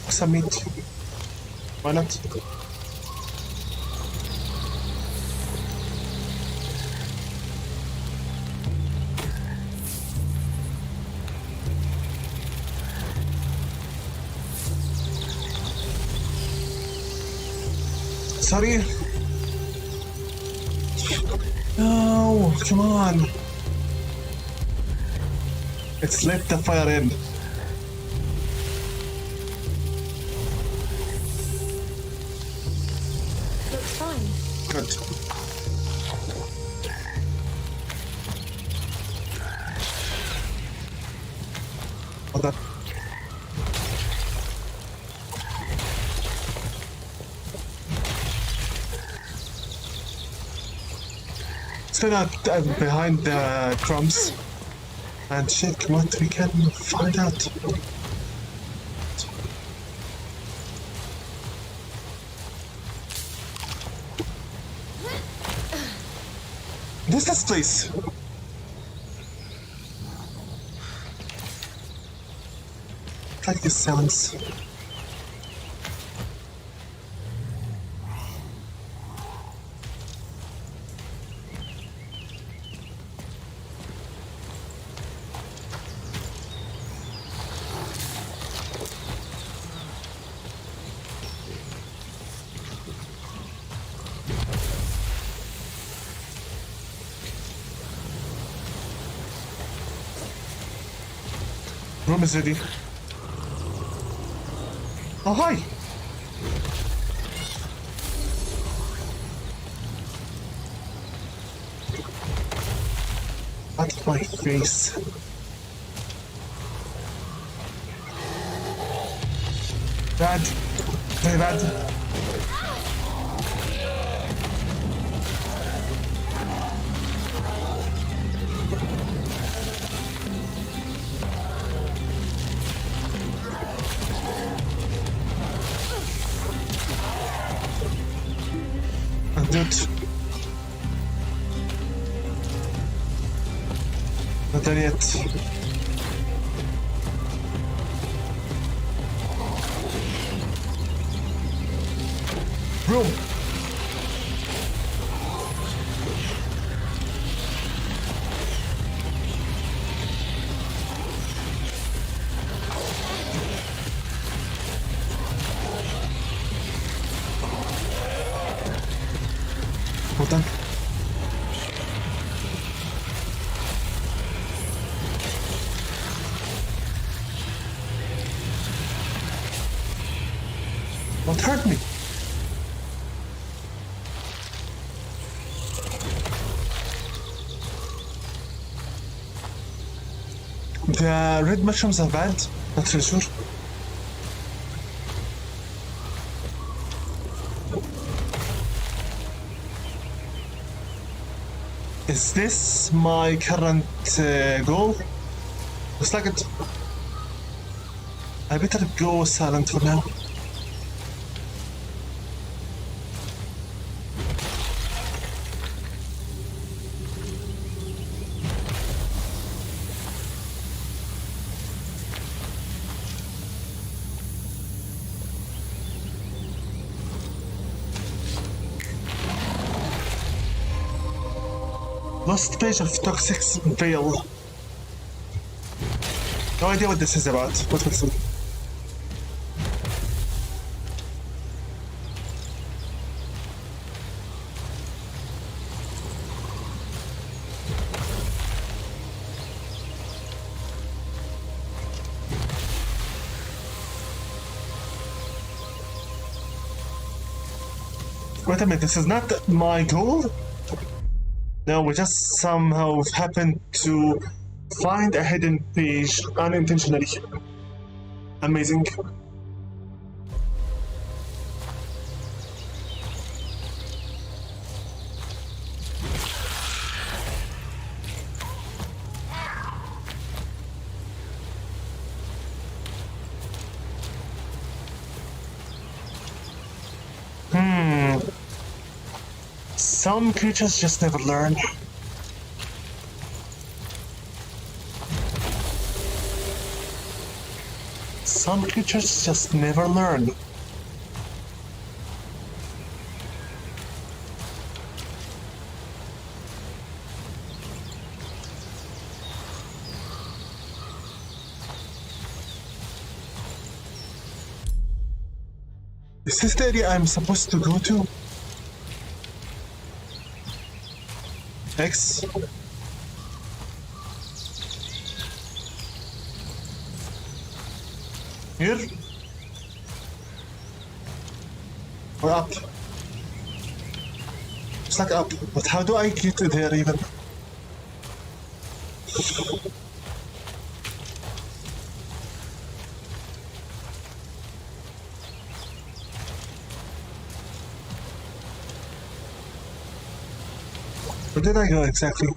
some meat. Why not? Sorry. No, come on. Let's let the fire in. Looks fine. Good. Hold up. stand out behind the drums and check what we can find out. This place. Like this sounds. Room is ready. Oh, hi! At my face. Bad. Very bad. Good. Not done yet. Room. Hold on. What hurt me? The red mushrooms are bad, not really sure. Is this my current goal? Looks like it. I better go silent for now. Lost page of Toxic Veil. No idea what this is about. What was it? Wait a minute, this is not my goal? No, we just somehow happened to find a hidden page unintentionally. Amazing. Some creatures just never learn. Some creatures just never learn. Is this the area I'm supposed to go to? X. Here? Or up? It's like up, but how do I get there even? Where did I go exactly?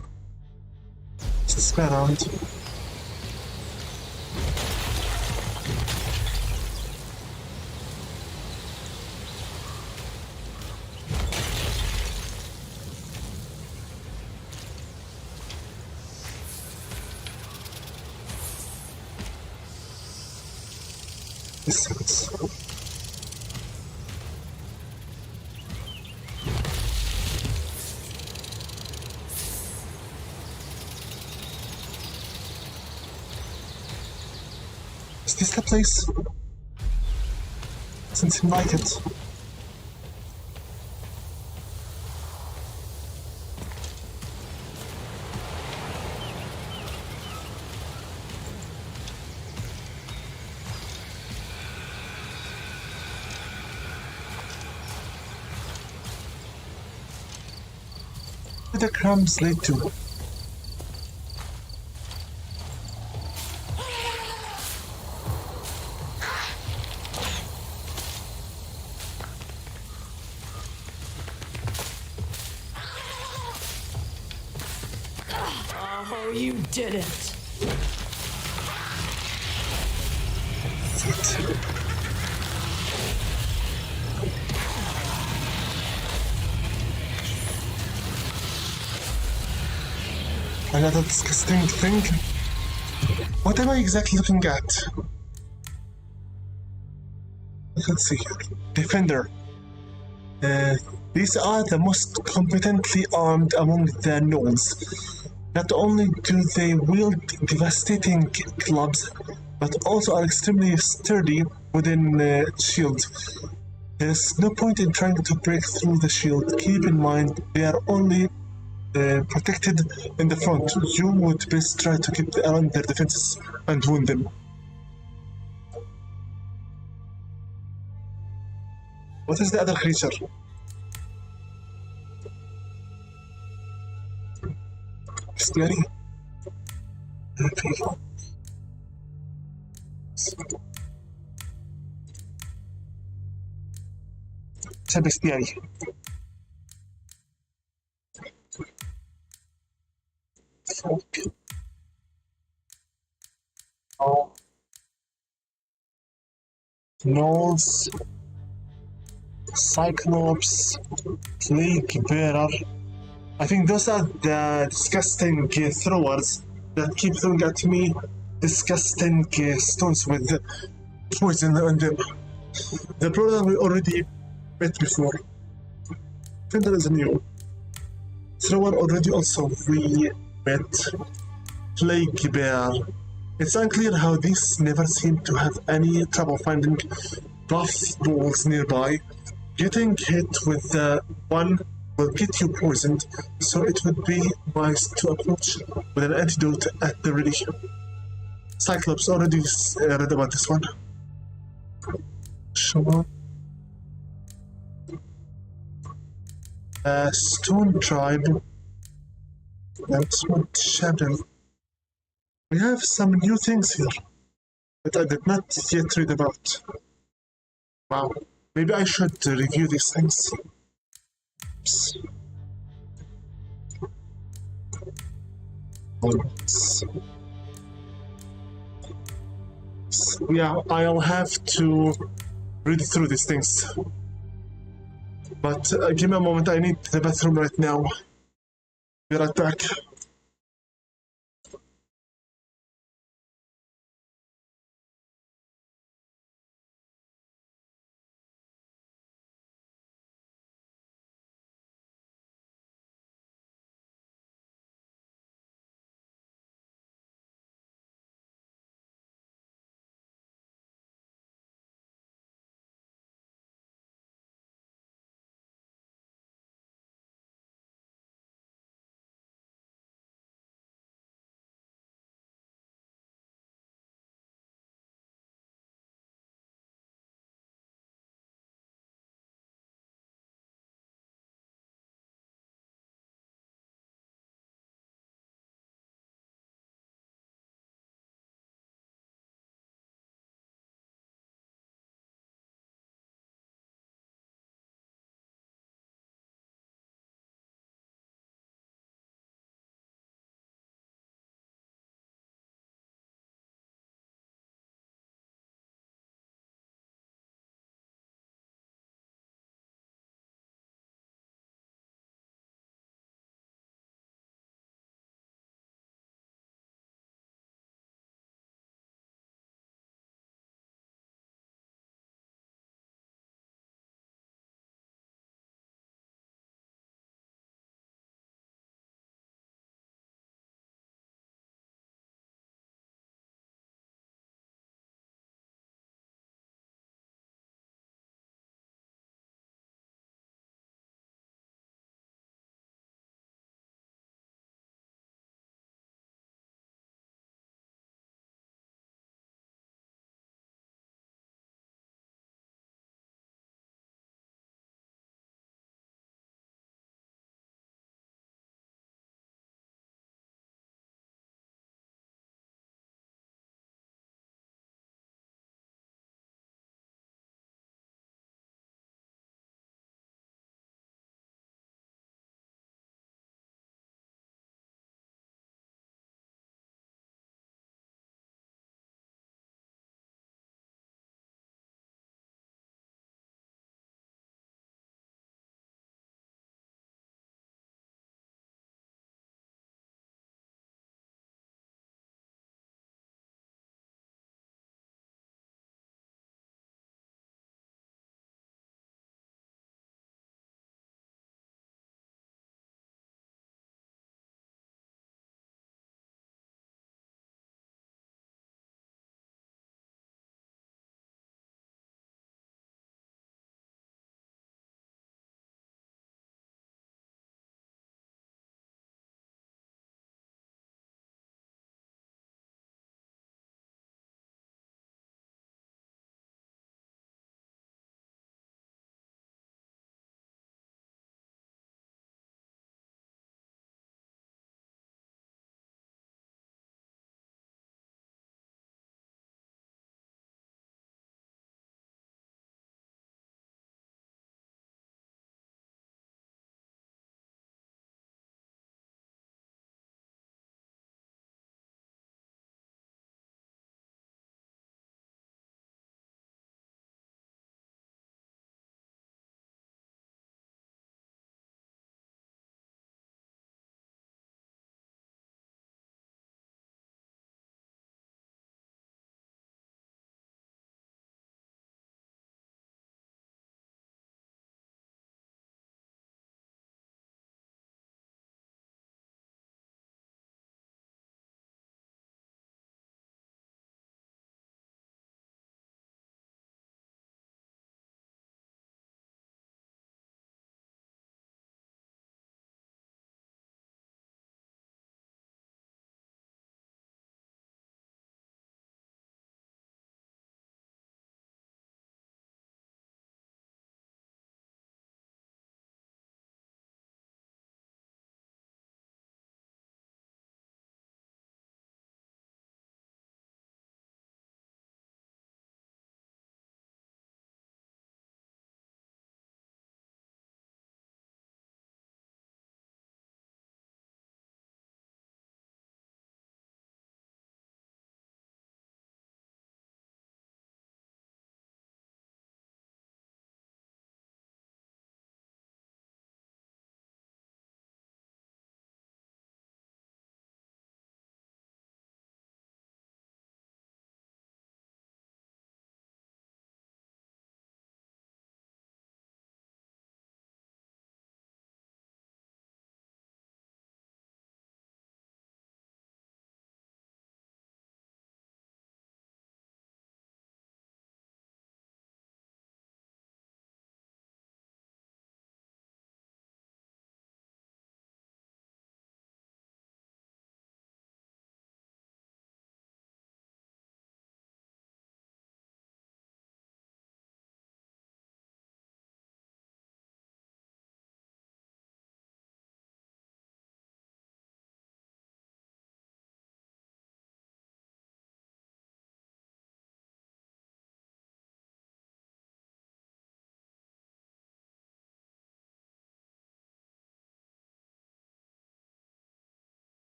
Just spin around. This. Is this the place? Doesn't seem like it. Where the crumbs lead to? Oh, you did it. Another disgusting thing. What am I exactly looking at? Let's see here. Defender. These are the most competently armed among the gnolls. Not only do they wield devastating clubs, but also are extremely sturdy within shield. There's no point in trying to break through the shield. Keep in mind they are only protected in the front. You would best try to keep around their defenses and wound them. What is the other creature? Bestiary? It's a bestiary. Folk. Oh. Gnolls. Cyclops. Plague Bearer. I think those are the disgusting throwers that keep throwing at me disgusting stones with poison on them. The problem we already met before. Fender is new. Thrower already also we met. Plague Bear. It's unclear how these never seem to have any trouble finding buff balls nearby. Getting hit with the one will get you poisoned, so it would be wise to approach with an antidote at the ready. Cyclops already read about this one. Sure. Stone Tribe. That's what Shadow. We have some new things here that I did not yet read about. Wow. Maybe I should review these things. Oops. Yeah, I'll have to read through these things. But give me a moment, I need the bathroom right now. Be right back.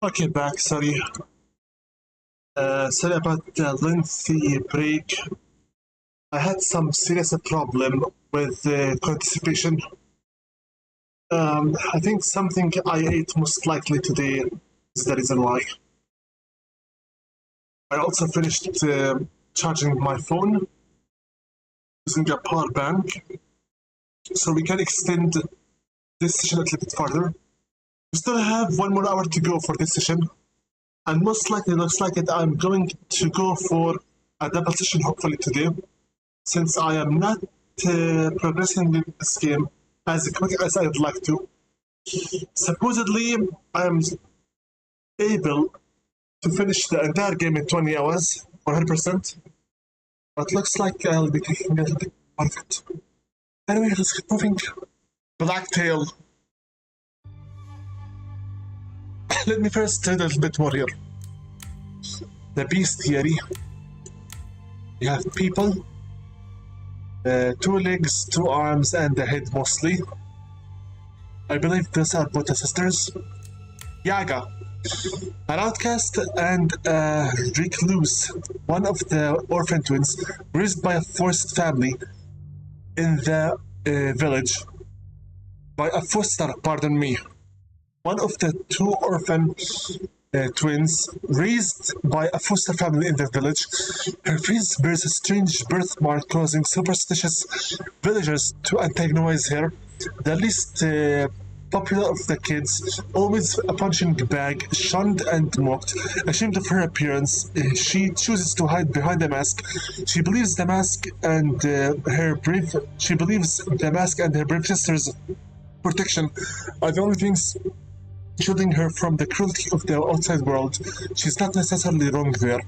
Okay, back. Sorry. Sorry about the lengthy break. I had some serious problem with constipation. I think something I ate most likely today is the reason why. I also finished charging my phone using a power bank, so we can extend this session a little bit further. We still have 1 more hour to go for this session, and most likely looks like it I'm going to go for a double session hopefully today, since I am not progressing with this game as quick as I'd like to. Supposedly, I am able to finish the entire game in 20 hours, 100%, but looks like I'll be taking a little bit more of it. Anyway, let's keep moving. Blacktail. Let me first read a little bit more here. The beast theory. You have people, 2 legs, 2 arms, and a head mostly. I believe these are both the sisters. Yaga, an outcast and a recluse, one of the orphan twins raised by a forced family in the village. By a foster, pardon me. One of the 2 orphan twins raised by a foster family in the village. Her face bears a strange birthmark causing superstitious villagers to antagonize her. The least popular of the kids, always a punching bag, shunned and mocked. Ashamed of her appearance, she chooses to hide behind the mask. She believes the mask and her brave sisters' protection are the only things shielding her from the cruelty of the outside world. She's not necessarily wrong there.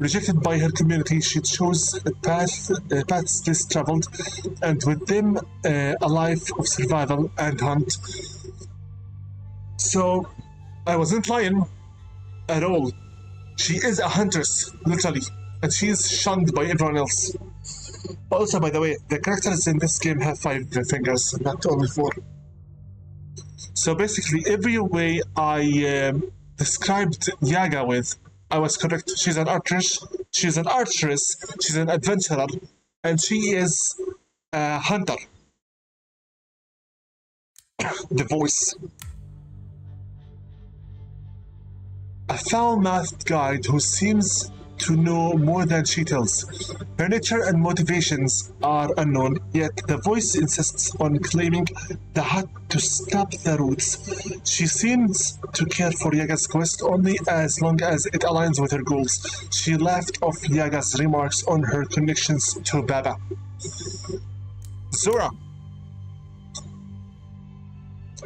Rejected by her community, she chose paths less traveled, and with them a life of survival and hunt. So, I wasn't lying at all. She is a huntress, literally, and she is shunned by everyone else. Also, by the way, the characters in this game have 5 fingers, not only 4. So basically, every way I described Yaga with, I was correct. She's an archeress, she's an adventurer, and she is a hunter. The voice. A foul-mouthed guide who seems to know more than she tells. Her nature and motivations are unknown, yet the voice insists on claiming the hut to stop the roots. She seems to care for Yaga's quest only as long as it aligns with her goals. She laughed off Yaga's remarks on her connections to Baba. Zora.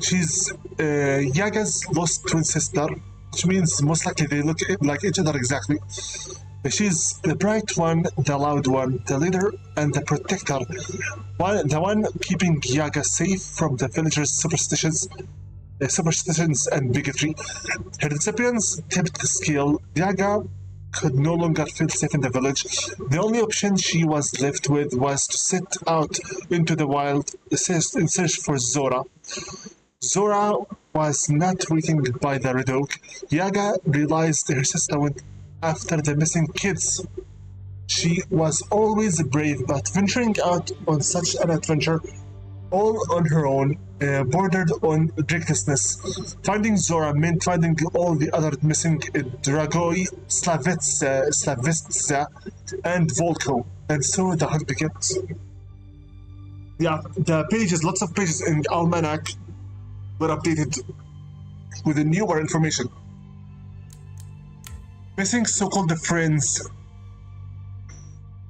She's Yaga's lost twin sister, which means most likely they look like each other exactly. She's the bright one, the loud one, the leader, and the protector. The one keeping Yaga safe from the villagers' superstitions and bigotry. Her disappearance tipped the scale. Yaga could no longer feel safe in the village. The only option she was left with was to set out into the wild in search for Zora. Zora was not waiting by the red oak. Yaga realized her sister went after the missing kids. She was always brave, but venturing out on such an adventure all on her own bordered on recklessness. Finding Zora meant finding all the other missing Dragoi, Slavitsa, and Volko, and so the hunt begins. Yeah, the pages, lots of pages in the Almanac were updated with the newer information. Missing so-called friends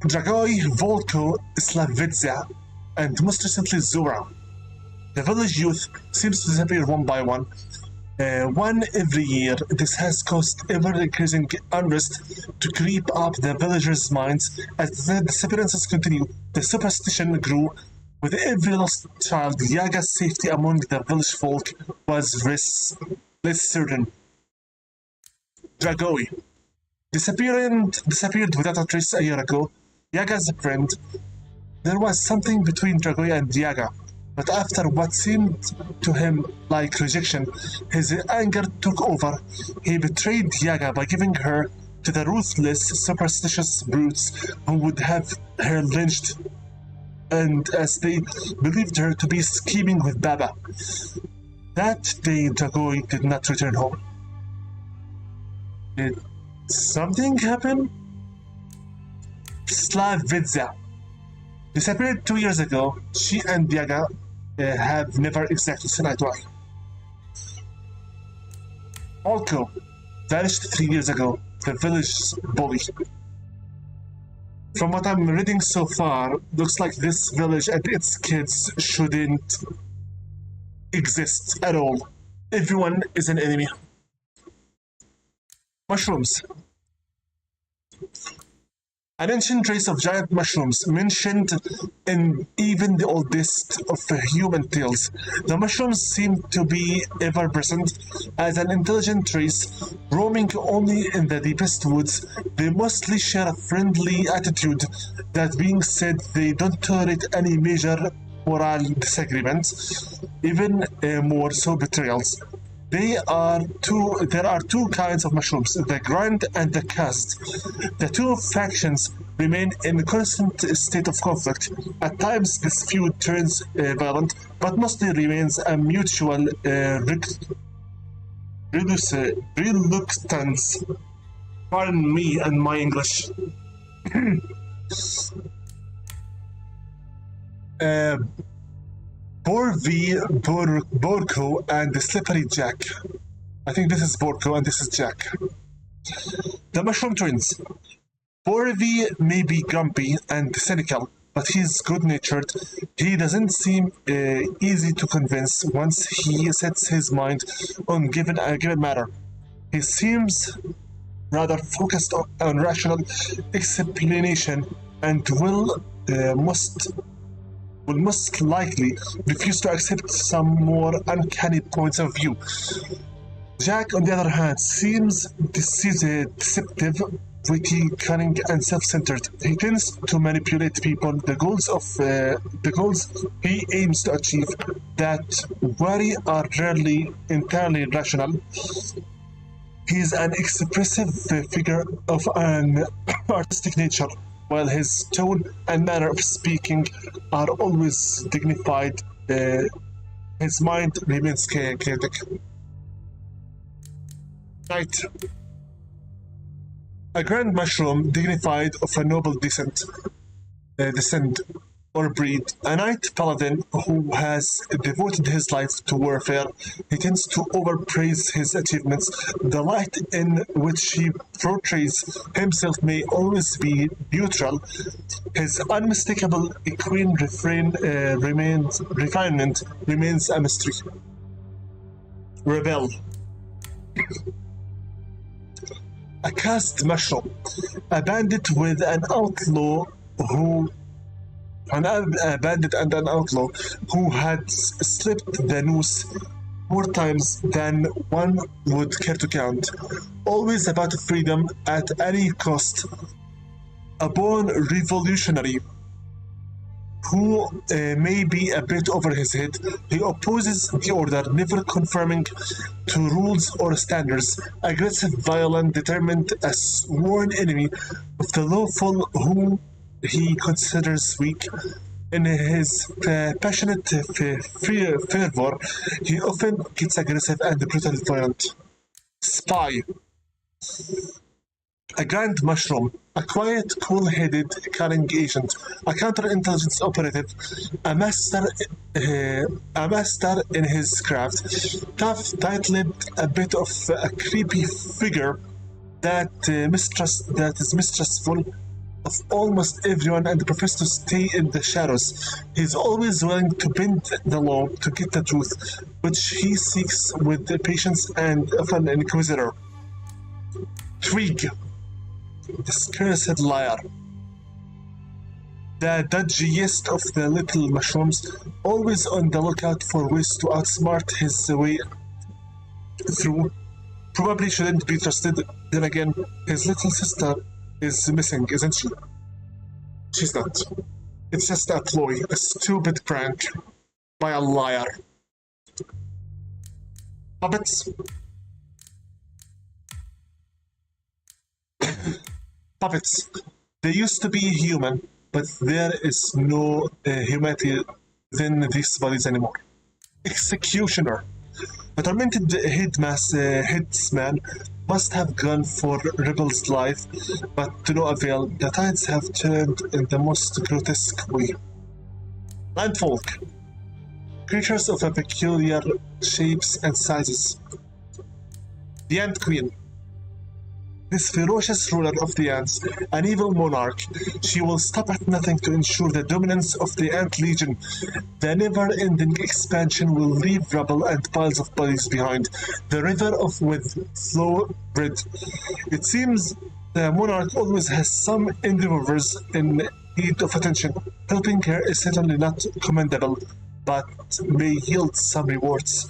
Dragoi, Volko, Slavitsa, and most recently Zora. The village youth seems to disappear one by one. One every year. This has caused ever-increasing unrest to creep up the villagers' minds. As the disappearances continue, the superstition grew. With every lost child, Yaga's safety among the village folk was less certain. Dragoi disappeared without a trace a year ago. Yaga's friend. There was something between Dragoi and Yaga. But after what seemed to him like rejection, his anger took over. He betrayed Yaga by giving her to the ruthless, superstitious brutes who would have her lynched, and as they believed her to be scheming with Baba. That day, Dragoi did not return home. Did something happen? Slavidza disappeared 2 years ago. She and Yaga have never exactly seen eye to eye. Olko vanished 3 years ago. The village bully. From what I'm reading so far, looks like this village and its kids shouldn't exist at all. Everyone is an enemy. Mushrooms. An ancient race of giant mushrooms mentioned in even the oldest of human tales. The mushrooms seem to be ever present as an intelligent race, roaming only in the deepest woods. They mostly share a friendly attitude. That being said, they don't tolerate any major moral disagreements, even more so betrayals. There are two kinds of mushrooms, the grind and the cast. The two factions remain in a constant state of conflict. At times this feud turns violent, but mostly remains a mutual reluctance. Pardon me and my English. Borko and the Slippery Jack. I think this is Borko and this is Jack. The Mushroom Twins. Borvi may be grumpy and cynical, but he's good-natured. He doesn't seem easy to convince once he sets his mind on a given matter. He seems rather focused on rational explanation and will most likely refuse to accept some more uncanny points of view. Jack, on the other hand, seems deceptive, witty, cunning, and self-centered. He tends to manipulate people. The goals he aims to achieve that vary are rarely entirely rational. He is an expressive figure of an artistic nature, while his tone and manner of speaking are always dignified. His mind remains chaotic. Knight. A grand mushroom dignified of a noble descent or breed. A knight paladin who has devoted his life to warfare. He tends to overpraise his achievements. The light in which he portrays himself may always be neutral. His unmistakable equine refinement remains a mystery. Rebel. A cast mushroom. A bandit with an outlaw who a bandit and an outlaw who had slipped the noose more times than one would care to count. Always about freedom at any cost. A born revolutionary who may be a bit over his head. He opposes the order, never conforming to rules or standards. Aggressive, violent, determined, a sworn enemy of the lawful whom he considers weak. In his passionate fervor, he often gets aggressive and brutally violent. Spy. A grand mushroom, a quiet, cool-headed, cunning agent, a counterintelligence operative, a master in his craft, tough, tight-lipped, a bit of a creepy figure that is mistrustful of almost everyone and prefers to stay in the shadows. He's always willing to bend the law to get the truth, which he seeks with patience and often an inquisitor. Twig. This cursed liar. The dodgiest of the little mushrooms, always on the lookout for ways to outsmart his way through. Probably shouldn't be trusted. Then again, his little sister is missing, isn't she? She's not. It's just a ploy, a stupid prank. by a liar. Puppets. Puppets. They used to be human, but there is no humanity within these bodies anymore. Executioner. The tormented headsman must have gone for Rebel's life, but to no avail. The tides have turned in the most grotesque way. Landfolk. Creatures of a peculiar shapes and sizes. The Ant Queen. This ferocious ruler of the ants, an evil monarch, she will stop at nothing to ensure the dominance of the Ant Legion. The never-ending expansion will leave rubble and piles of bodies behind. The river of with flow red. It seems the monarch always has some endeavors in need of attention. Helping her is certainly not commendable, but may yield some rewards.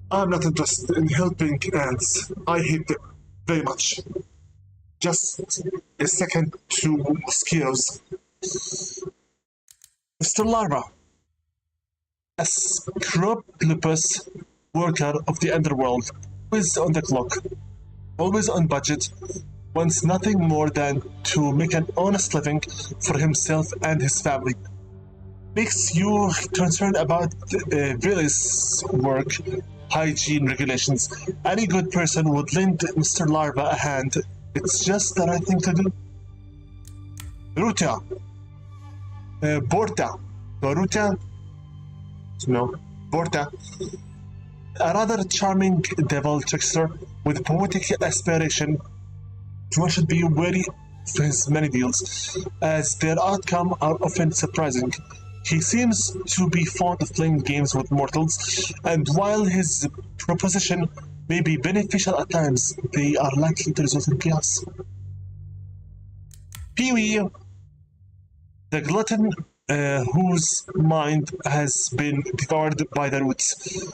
I'm not interested in helping ants. I hate them very much. Just a second to mosquitoes. Mr. Larva, a scrupulous worker of the underworld, always on the clock, always on budget, wants nothing more than to make an honest living for himself and his family. Makes you concerned about various work, hygiene regulations. Any good person would lend Mr. Larva a hand. It's just the right thing to do. Ruta. Borta. Boruta? No. Borta. A rather charming devil trickster with poetic aspiration. One should be wary of his many deals, as their outcome are often surprising. He seems to be fond of playing games with mortals, and while his proposition may be beneficial at times, they are likely to result in chaos. Pee-wee, the glutton whose mind has been devoured by the roots.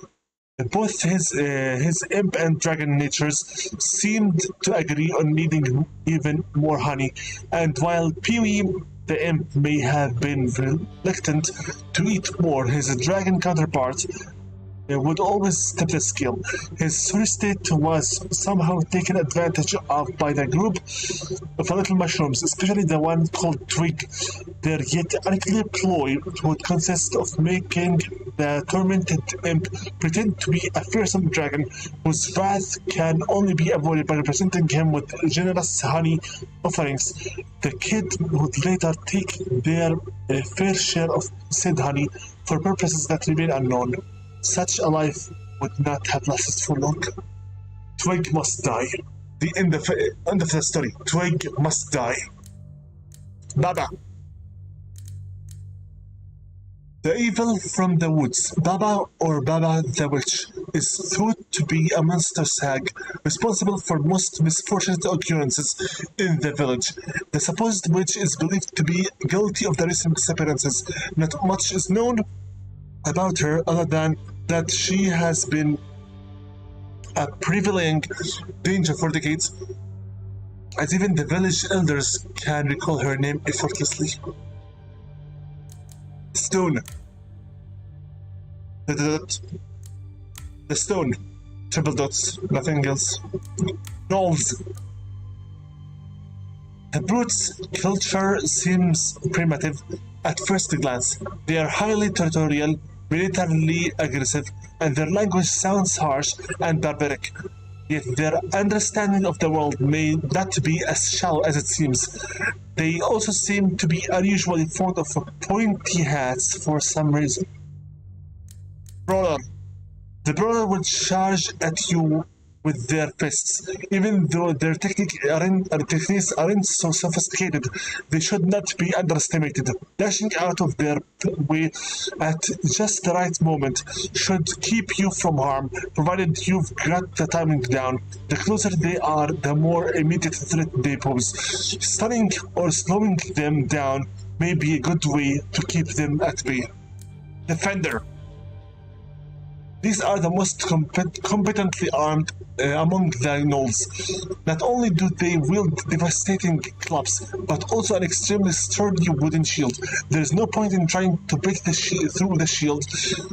Both his imp and dragon natures seemed to agree on needing even more honey, and while Pee-wee the imp may have been reluctant to eat more, his dragon counterpart would always tip the scale. His sorry state was somehow taken advantage of by the group of little mushrooms, especially the one called Twig. Their yet unclear ploy would consist of making the tormented imp pretend to be a fearsome dragon whose wrath can only be avoided by presenting him with generous honey offerings. The kid would later take their fair share of said honey for purposes that remain unknown. Such a life would not have lasted for long. Twig must die. The end of the story. Twig must die. Baba. The evil from the woods. Baba or Baba the witch is thought to be a monstrous hag responsible for most misfortunate occurrences in the village. The supposed witch is believed to be guilty of the recent disappearances. Not much is known about her other than that she has been a prevailing danger for decades, as even the village elders can recall her name effortlessly. Stone. The stone. Triple dots, nothing else. Gnolls. The brute's culture seems primitive at first glance. They are highly territorial, militarily aggressive, and their language sounds harsh and barbaric. Yet their understanding of the world may not be as shallow as it seems. They also seem to be unusually fond of pointy hats for some reason. Brawler. The brawler will charge at you with their fists. Even though their techniques aren't so sophisticated, they should not be underestimated. Dashing out of their way at just the right moment should keep you from harm, provided you've got the timing down. The closer they are, the more immediate threat they pose. Stunning or slowing them down may be a good way to keep them at bay. Defender. These are the most competently armed among the gnolls. Not only do they wield devastating clubs, but also an extremely sturdy wooden shield. There is no point in trying to break through the shield.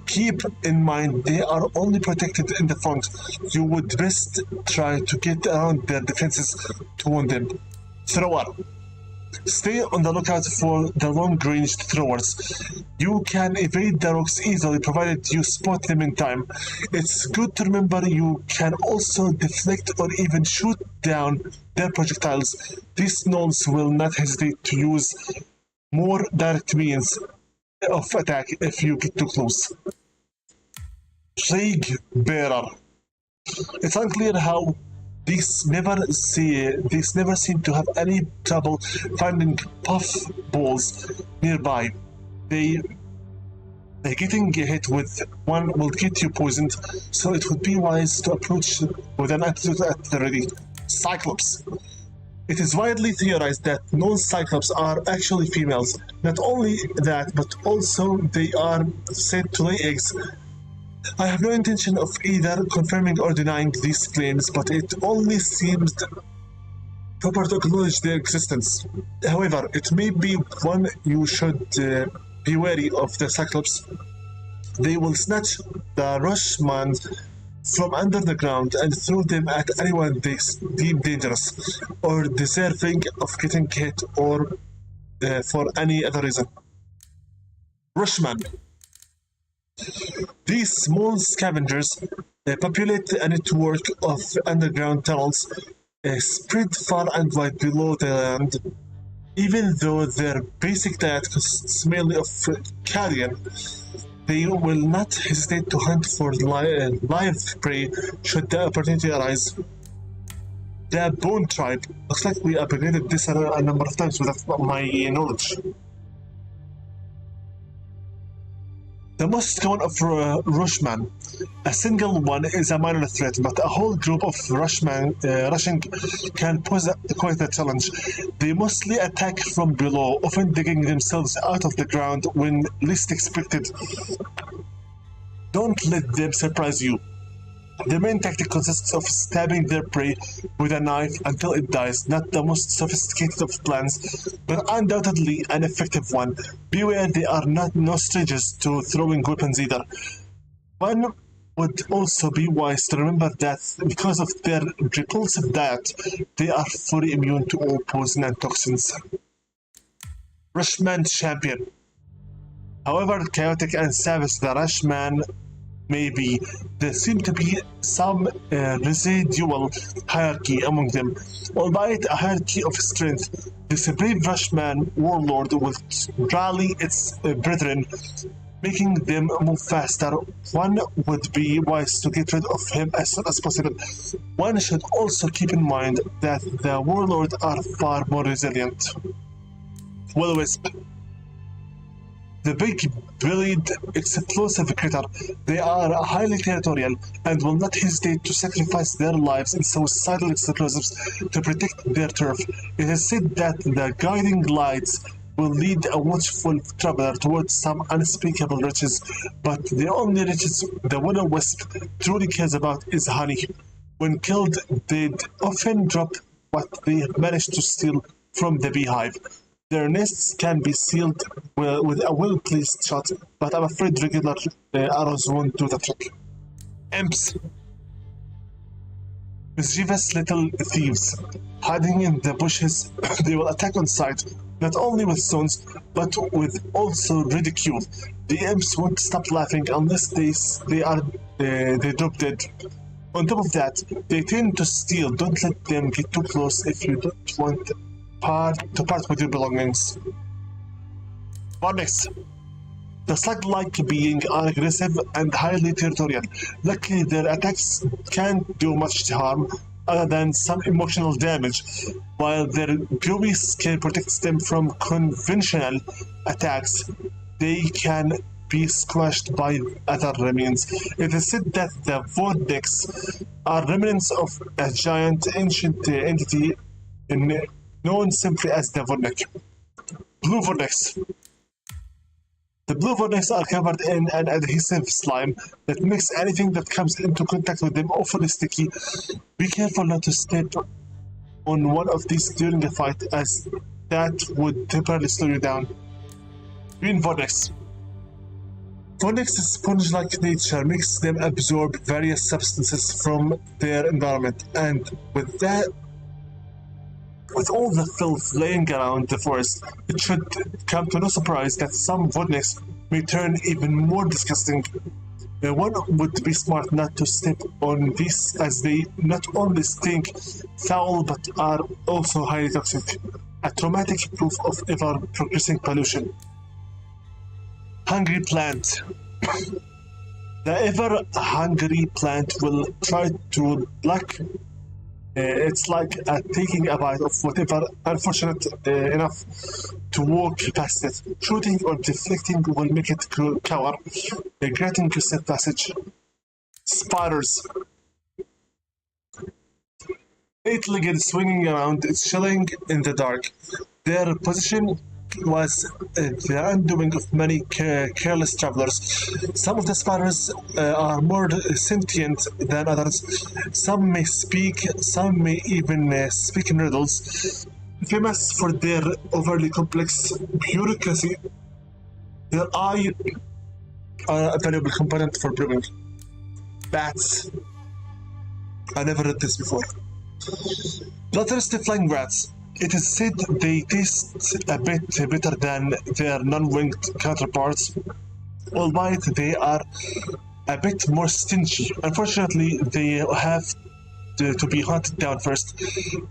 Keep in mind they are only protected in the front. You would best try to get around their defenses to wound them. Thrower. Stay on the lookout for the long-ranged throwers. You can evade the rocks easily provided you spot them in time. It's good to remember you can also deflect or even shoot down their projectiles. These gnolls will not hesitate to use more direct means of attack if you get too close. Plague Bearer. It's unclear how these never seem to have any trouble finding puff balls nearby. Getting hit with one will get you poisoned, so it would be wise to approach with an antidote at the ready. Cyclops. It is widely theorized that non-cyclops are actually females. Not only that, but also they are said to lay eggs. I have no intention of either confirming or denying these claims, but it only seems proper to acknowledge their existence. However, it may be one you should be wary of the Cyclops. They will snatch the Rushman from under the ground and throw them at anyone they deem dangerous or deserving of getting hit or for any other reason. Rushman. These small scavengers populate a network of underground tunnels spread far and wide below the land. Even though their basic diet consists mainly of carrion, they will not hesitate to hunt for live prey should the opportunity arise. The Bone Tribe. Looks like we upgraded this a number of times without my knowledge. The most common of Rushmen. A single one is a minor threat, but a whole group of rushing can pose quite a challenge. They mostly attack from below, often digging themselves out of the ground when least expected. Don't let them surprise you. The main tactic consists of stabbing their prey with a knife until it dies. Not the most sophisticated of plans, but undoubtedly an effective one. Beware, they are no strangers to throwing weapons either. One would also be wise to remember that because of their repulsive diet, they are fully immune to all poison and toxins. Rushman Champion. However chaotic and savage the Rushman may be, there seems to be some residual hierarchy among them, albeit a hierarchy of strength. This brave Rushman warlord will rally its brethren, making them move faster. One would be wise to get rid of him as soon as possible. One should also keep in mind that the warlords are far more resilient. Will-o-wisp. The big-bellied, explosive critter. They are highly territorial and will not hesitate to sacrifice their lives in suicidal explosives to protect their turf. It is said that the guiding lights will lead a watchful traveler towards some unspeakable riches, but the only riches the will-o-wisp truly cares about is honey. When killed, they'd often drop what they have managed to steal from the beehive. Their nests can be sealed with a well-placed shot, but I'm afraid regular arrows won't do the trick. Imps. Mischievous little thieves. Hiding in the bushes, they will attack on sight, not only with stones, but with also ridicule. The imps won't stop laughing unless they drop dead. On top of that, they tend to steal. Don't let them get too close if you don't want to part with your belongings. Vortex. The slug-like beings are aggressive and highly territorial. Luckily, their attacks can't do much harm other than some emotional damage, while their gooey skin protects them from conventional attacks. They can be squashed by other remnants. It is said that the Vortex are remnants of a giant ancient entity known simply as the Vortex. Blue Vortex. The blue vortex are covered in an adhesive slime that makes anything that comes into contact with them awfully sticky. Be careful not to step on one of these during a fight, as that would temporarily slow you down. Green vortex. Vortex, sponge-like nature, makes them absorb various substances from their environment, and with all the filth laying around the forest, it should come to no surprise that some vortex may turn even more disgusting. One would be smart not to step on these, as they not only stink foul but are also highly toxic, a traumatic proof of ever-progressing pollution. Hungry plant. The ever-hungry plant will try to it's like taking a bite of whatever unfortunate enough to walk past it. Shooting or deflecting will make it cower, granting you safe passage. Spiders. Eight-legged swinging around, chilling in the dark. Their position was the undoing of many careless travelers. Some of the spiders are more sentient than others. Some may speak, some may even speak in riddles. Famous for their overly complex bureaucracy, their eye are a valuable component for brewing. Bats. I never read this before. Bloodthirsty flying rats. It is said they taste a bit better than their non-winged counterparts, albeit they are a bit more stingy. Unfortunately, they have to be hunted down first.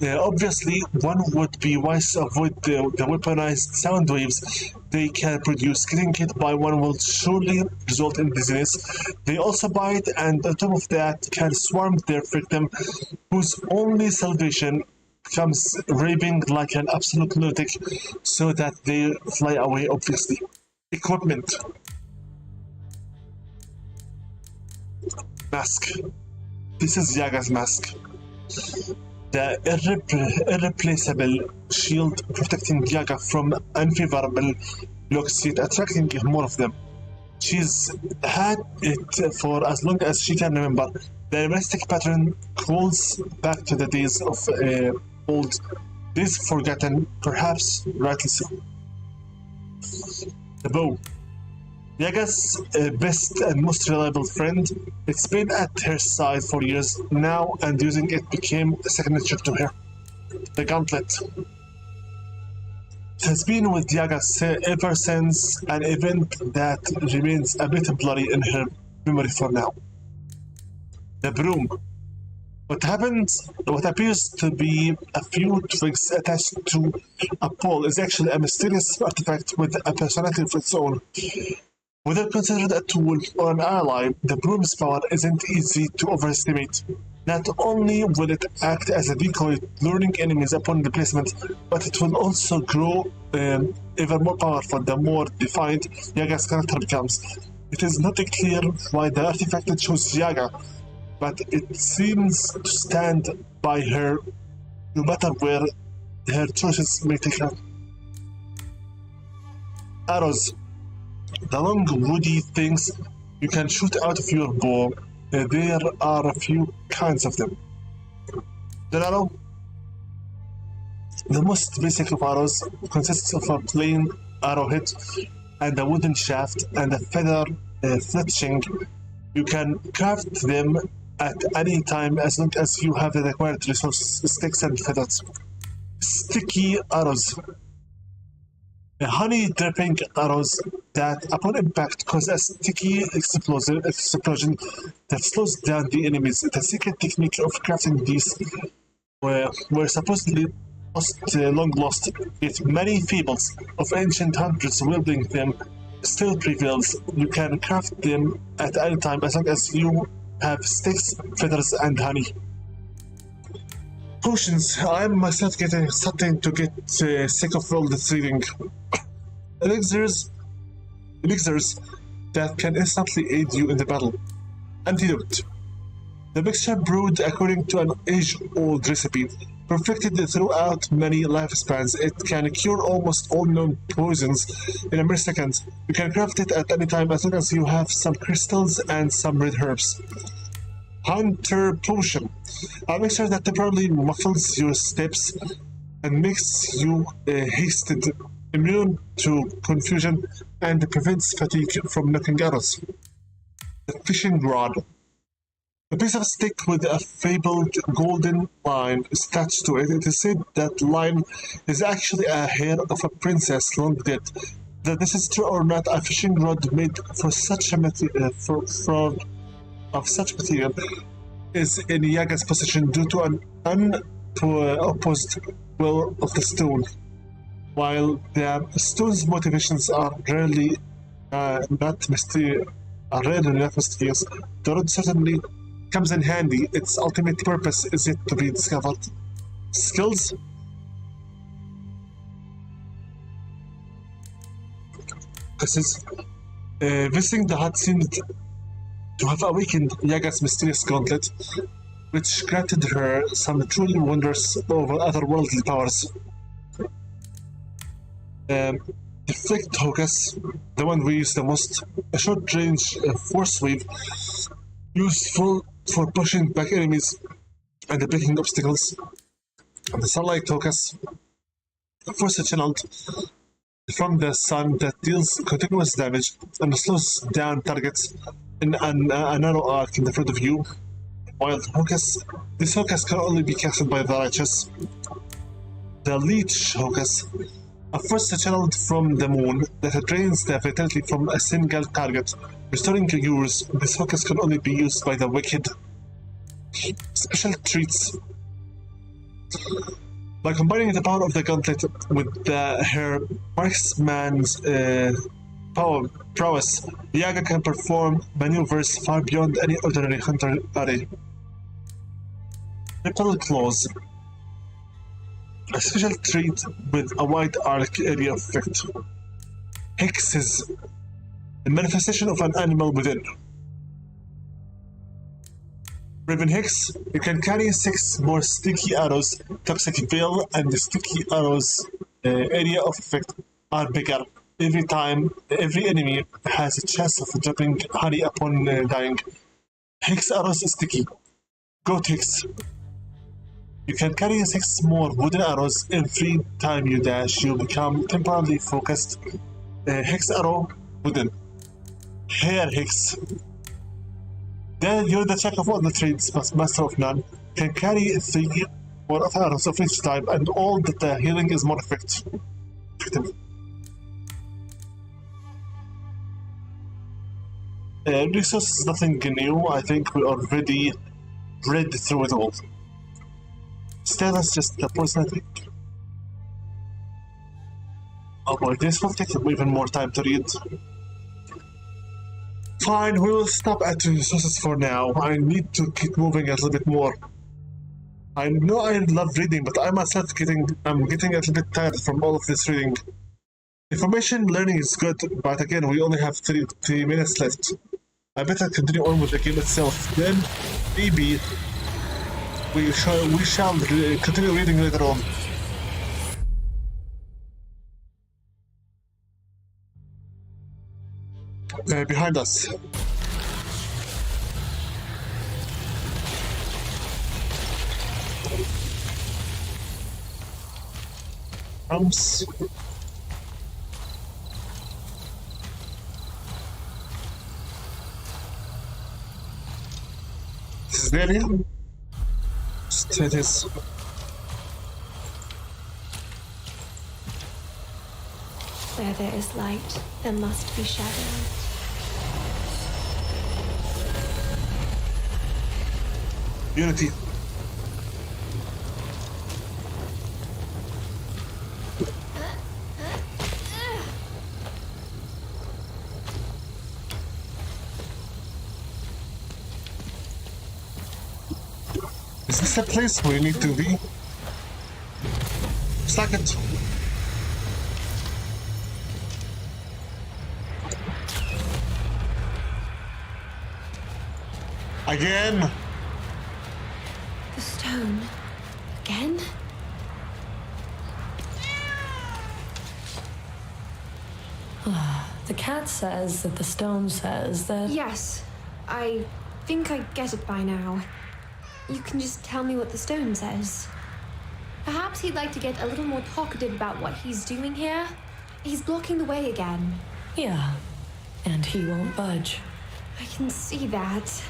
Obviously, one would be wise to avoid the weaponized sound waves they can produce. Getting hit by one will surely result in dizziness. They also bite, and on top of that, can swarm their victim, whose only salvation comes raving like an absolute lunatic so that they fly away, obviously. Equipment. Mask. This is Yaga's mask. The irreplaceable shield protecting Yaga from unfavorable looks, yet attracting more of them. She's had it for as long as she can remember. The domestic pattern calls back to the days of old, days forgotten, perhaps rightly so. The bow. Yaga's best and most reliable friend. It's been at her side for years now, and using it became a second nature to her. The gauntlet. It has been with Yaga ever since an event that remains a bit blurry in her memory for now. The broom. What appears to be a few twigs attached to a pole is actually a mysterious artifact with a personality of its own. Whether considered a tool or an ally, the broom's power isn't easy to overestimate. Not only will it act as a decoy, luring enemies upon the placement, but it will also grow ever more powerful the more defined Yaga's character becomes. It is not clear why the artifact chose Yaga, but it seems to stand by her no matter where her choices may take her. Arrows. The long woody things you can shoot out of your bow. There are a few kinds of them. The arrow. The most basic of arrows consists of a plain arrowhead and a wooden shaft and a feather fletching. You can craft them at any time as long as you have the required resources, sticks and feathers. Sticky arrows. Honey-dripping arrows that, upon impact, cause a sticky explosion that slows down the enemies. The secret technique of crafting these were supposedly long lost, yet many fables of ancient hunters wielding them still prevails. You can craft them at any time as long as you have sticks, feathers, and honey. Potions. I'm myself starting to get sick of all this reading. Elixirs that can instantly aid you in the battle. Antidote. The mixture brewed according to an age-old recipe. Perfected throughout many lifespans, it can cure almost all known poisons in a mere second. You can craft it at any time as long as you have some crystals and some red herbs. Hunter Potion. A mixture that temporarily muffles your steps and makes you hasted, immune to confusion, and prevents fatigue from knocking arrows. The Fishing Rod. A piece of stick with a fabled golden line attached to it. It is said that line is actually a hair of a princess long dead. That this is true or not, a fishing rod made for such a of such material is in Yaga's possession due to an unopposed will of the stone. While the stone's motivations are rarely not mysterious, the rod certainly comes in handy. Its ultimate purpose is yet to be discovered. Skills. This is visiting the hut seemed to have awakened Yaga's mysterious gauntlet, which granted her some truly wondrous over otherworldly powers. Deflect Hocus, the one we use the most, a short-range force wave useful for pushing back enemies and breaking obstacles. And the Sunlight Hocus, a force channeled from the sun that deals continuous damage and slows down targets in a narrow arc in the front of you. While this Hocus can only be casted by the righteous. The Leech Hocus, a force channeled from the moon that drains the vitality from a single target, restoring yours. This Hocus can only be used by the wicked. Special treats. By combining the power of the gauntlet with her marksman's prowess, Yaga can perform maneuvers far beyond any ordinary hunter array. Ripple Claws. A special trait with a wide arc area effect. Hexes. The manifestation of an animal within. Raven Hex. You can carry 6 more sticky arrows. Toxic Veil and the sticky arrows area of effect are bigger. Every enemy has a chance of dropping honey upon dying. Hex arrows is sticky. Goat Hex. You can carry 6 more wooden arrows every time you dash. You become temporarily focused. Hex arrow wooden. Hair Hex. Then you're the jack of all the trades, but master of none. Can carry 3 more of arrows of each type, and all that the healing is more effective. Resource is nothing new. I think we already read through it all. Still, that's just the poison, I think. Oh boy, this will take even more time to read. Fine, we will stop at resources for now. I need to keep moving a little bit more. I know I love reading, but I myself I'm getting a little bit tired from all of this reading. Information learning is good, but again, we only have 3 minutes left. I better continue on with the game itself. Then, maybe we shall continue reading later on. Behind us. Comes. This is the area. It is. Where there is light, there must be shadow. Unity. Is this a place where you need to be? Stack it. Again. The stone Again? The cat says that the stone says that. Yes, I think I get it by now. You can just tell me what the stone says. Perhaps he'd like to get a little more talkative about what he's doing here. He's blocking the way again. Yeah, and he won't budge. I can see that.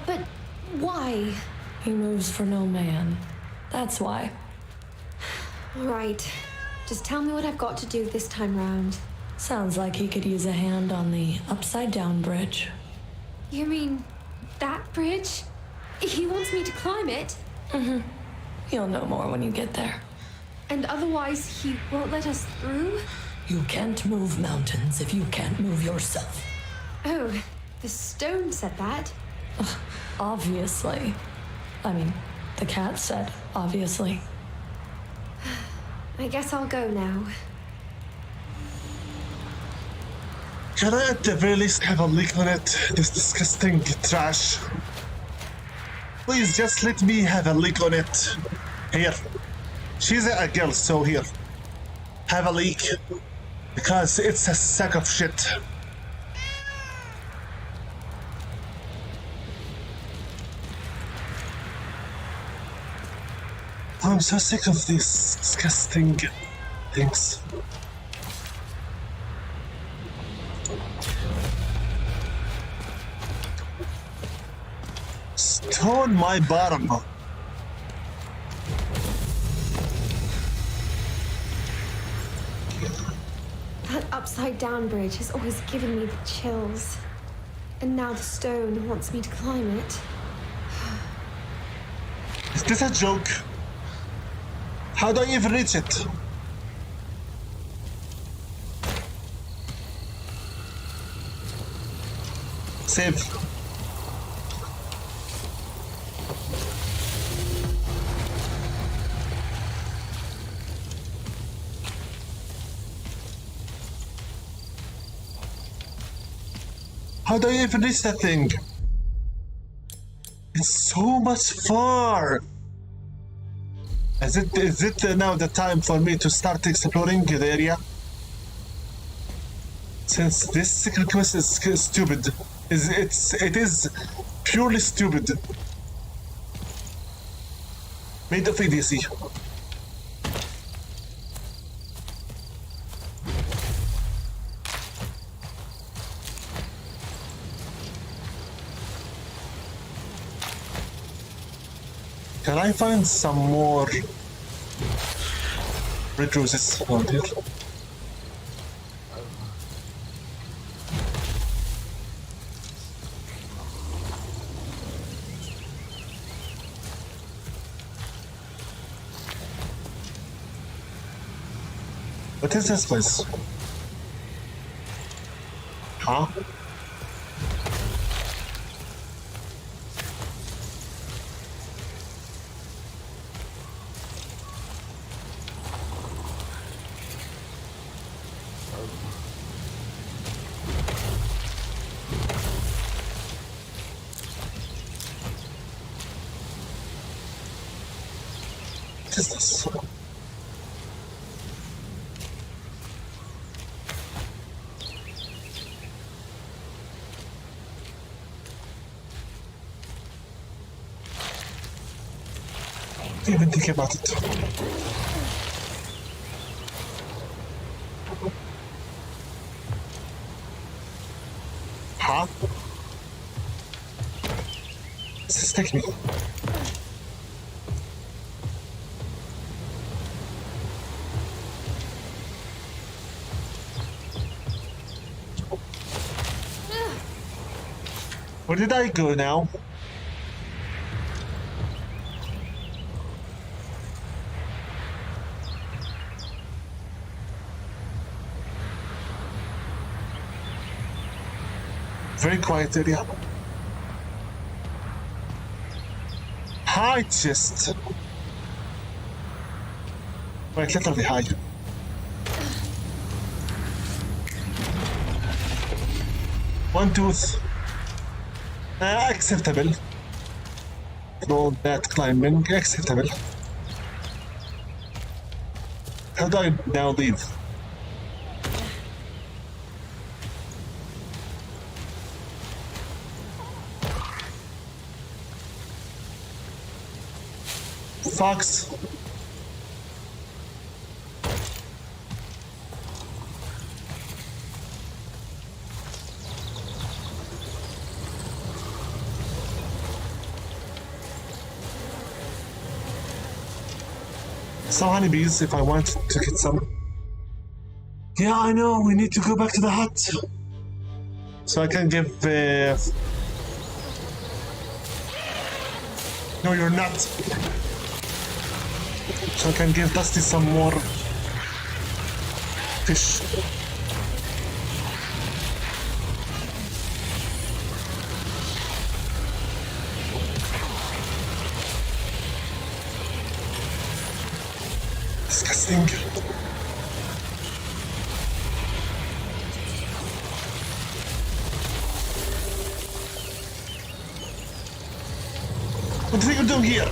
But why? He moves for no man. That's why. All right, just tell me what I've got to do this time round. Sounds like he could use a hand on the upside down bridge. You mean that bridge? He wants me to climb it? You'll know more when you get there. And otherwise he won't let us through? You can't move mountains if you can't move yourself. Oh, the stone said that. Obviously. I mean, the cat said, obviously. I guess I'll go now. Can I at the very least have a lick on it? This disgusting trash. Please just let me have a lick on it. Here. She's a girl, so here. Have a leak. Because it's a sack of shit. I'm so sick of these disgusting things. Stone my bottom. That upside down bridge has always given me the chills. And now the stone wants me to climb it. Is this a joke? How do I even reach it? Save. How do I even reach that thing? It's so much far. Is it now the time for me to start exploring the area? Since this secret quest is stupid, it is purely stupid, made of idiocy. Can I find some more red roses around here? What is this place? Huh? What is this? Didn't even think about it. Huh? Does this take me? Where did I go now? Very quiet area. High chest. Right, literally high. One tooth. Acceptable. No, that climbing, acceptable. How do I now leave? Fox. Some honeybees if I want to get some. Yeah, I know, we need to go back to the hut. So I can give No, you're not. So I can give Dusty some more fish. Disgusting. What do you think you're doing here?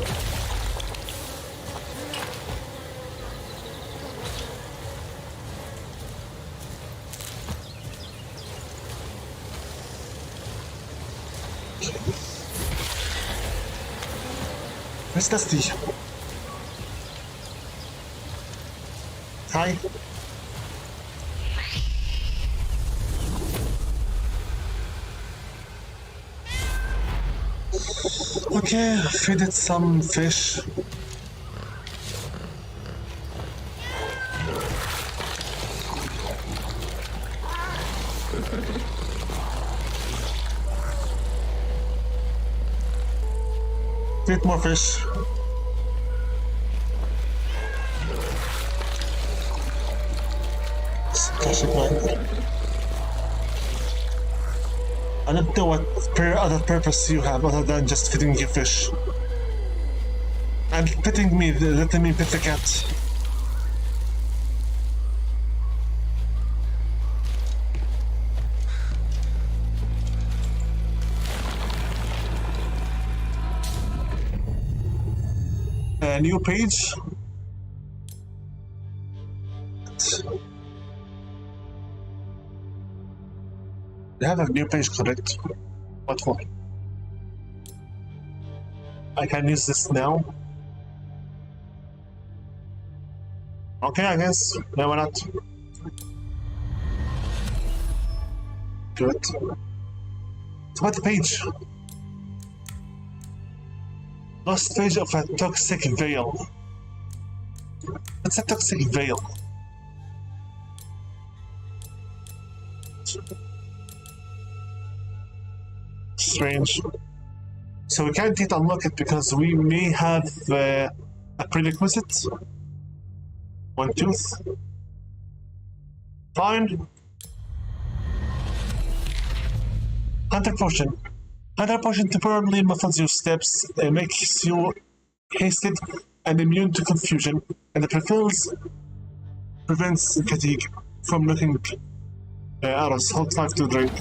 Where's Dusty? Hi. Okay, feed it some fish. Feed more fish. I don't know what other purpose you have other than just feeding you fish. And petting me, letting me pet the cat. A new page. They have a new page, correct? What for? I can use this now. Okay, I guess. No, why not? Good. So what page? Lost page of a toxic veil. What's a toxic veil? Strange. So we can't yet unlock it because we may have a prerequisite. One tooth. Fine. Hunter potion. Hunter potion temporarily muffles your steps and makes you hasted and immune to confusion, and it prevents fatigue from looking arrows. Hold 5 to drink.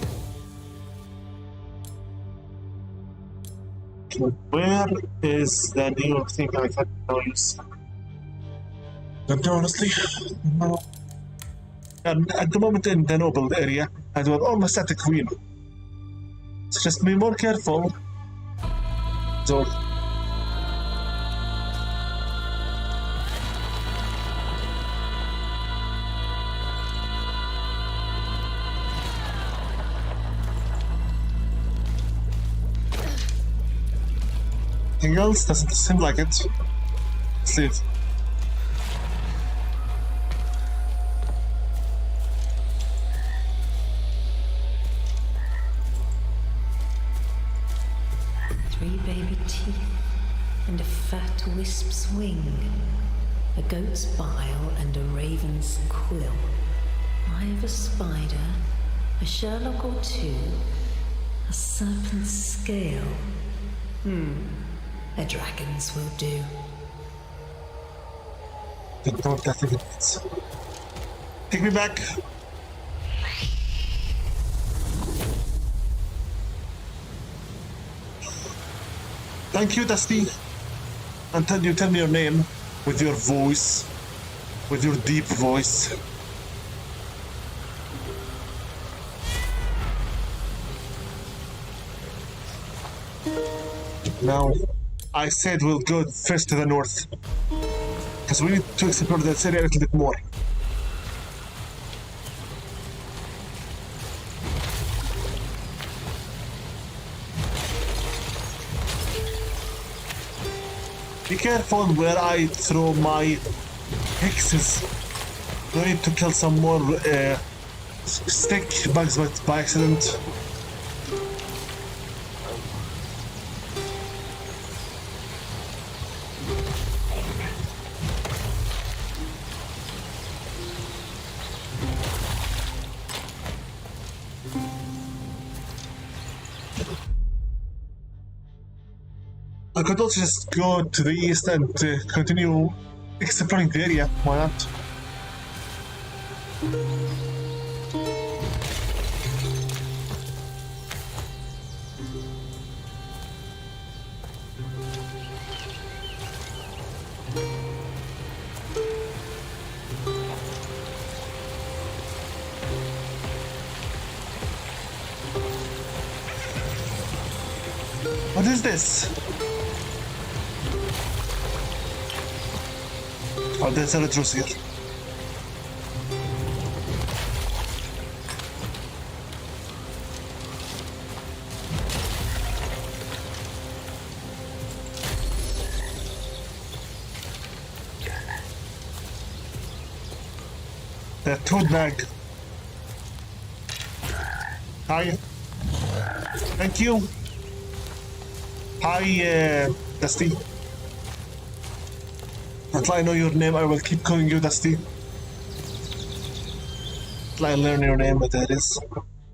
Where is the new thing I can now use? Don't know, honestly. No. At the moment in the noble area, and we're almost at the queen. So just be more careful. So. Anything else? Doesn't seem like it. Let's leave. Three baby teeth and a fat wisp's wing, a goat's bile and a raven's quill, eye of a spider, a Sherlock or two, a serpent's scale. A dragon's will do. Don't that thing. Take me back. Thank you, Dusty. Until you tell me your name with your voice. with your deep voice. Now, I said we'll go first to the north, because we need to explore that area a little bit more. Be careful where I throw my hexes. No need to kill some more stick bugs by accident. I could also just go to the east and continue exploring the area. Why not? What is this? Oh, there's a retros here. The toad bag. Hi. Thank you. Hi, Dusty. Until I know your name, I will keep calling you Dusty. Until I learn your name, but that is.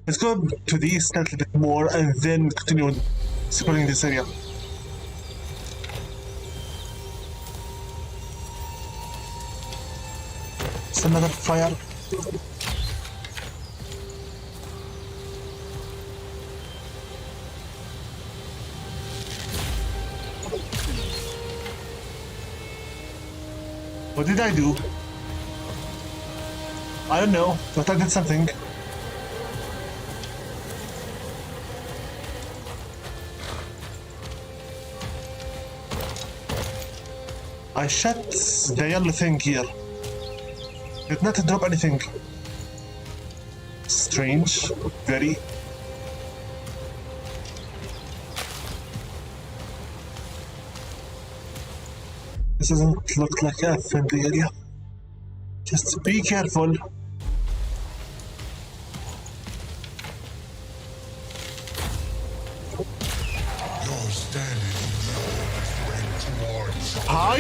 Let's go to the east a little bit more and then continue exploring this area. It's another fire. What did I do? I don't know, but I did something. I shot the yellow thing here. Did not drop anything. Strange. Very. This doesn't look like a friendly area. Just be careful. You're standing towards Hi?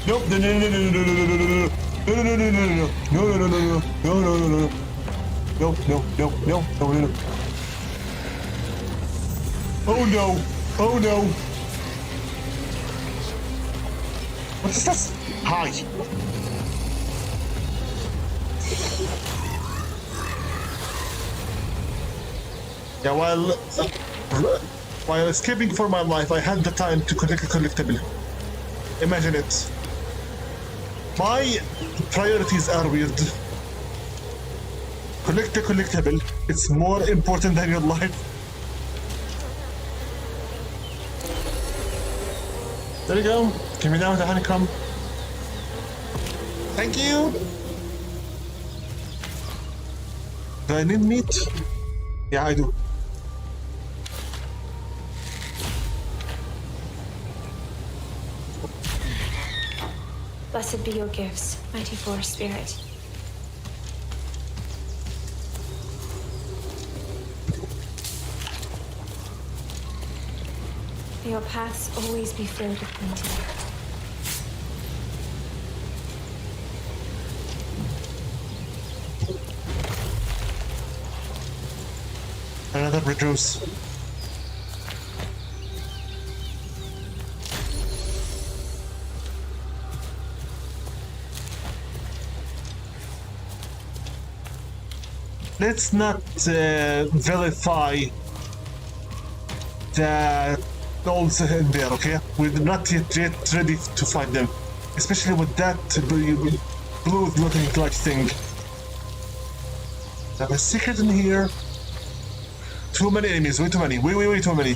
Nope. No. No. Oh no. Oh no! What is this? Hi! Yeah, while escaping for my life, I had the time to collect a collectible. Imagine it. My priorities are weird. Collect a collectible. It's more important than your life. There you go. Give me down the honeycomb. Thank you. Do I need meat? Yeah, I do. Blessed be your gifts, mighty forest spirit. May your paths always be filled with plenty. Another red rose. Let's not vilify the Gnolls in there, okay? We're not yet ready to fight them. Especially with that blue looking like thing. I have a secret in here. Too many enemies, way too many. Way too many.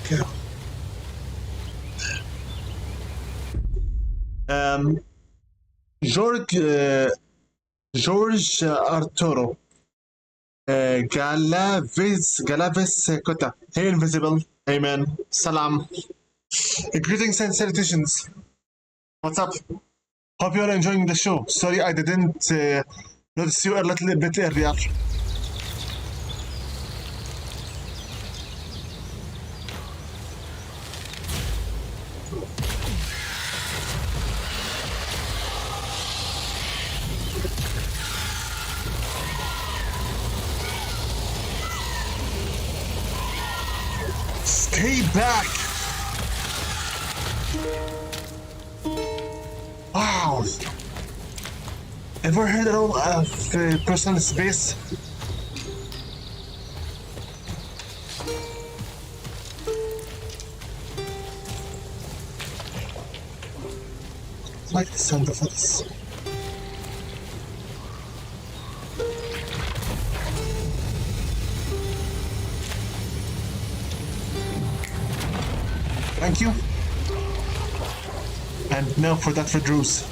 Okay. George Arturo. Galavis Kota. Hey, Invisible. Hey, man. Salam. Greetings and salutations. What's up? Hope you're enjoying the show. Sorry I didn't notice you a little bit earlier. Stay back! Wow! Ever heard at all of personal space? I like the sound of this. Thank you. And now for that for Drews.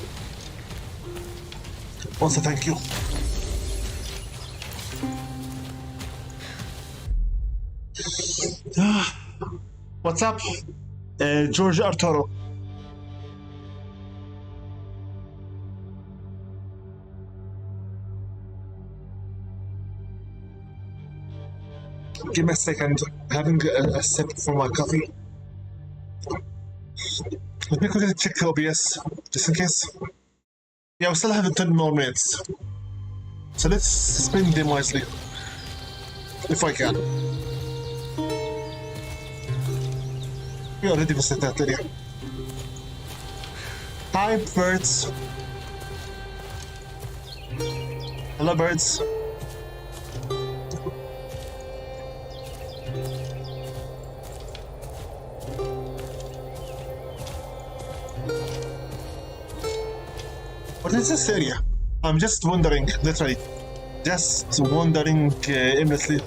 Also thank you. What's up? George Arturo. Give me a second. Having a sip for my coffee. Let me quickly check OBS, just in case. Yeah, we still have 10 more minutes. So let's spend them wisely. If I can. We already visited that area. Hi, birds. Hello, birds. What is this area? I'm just wondering, literally. Just wandering aimlessly.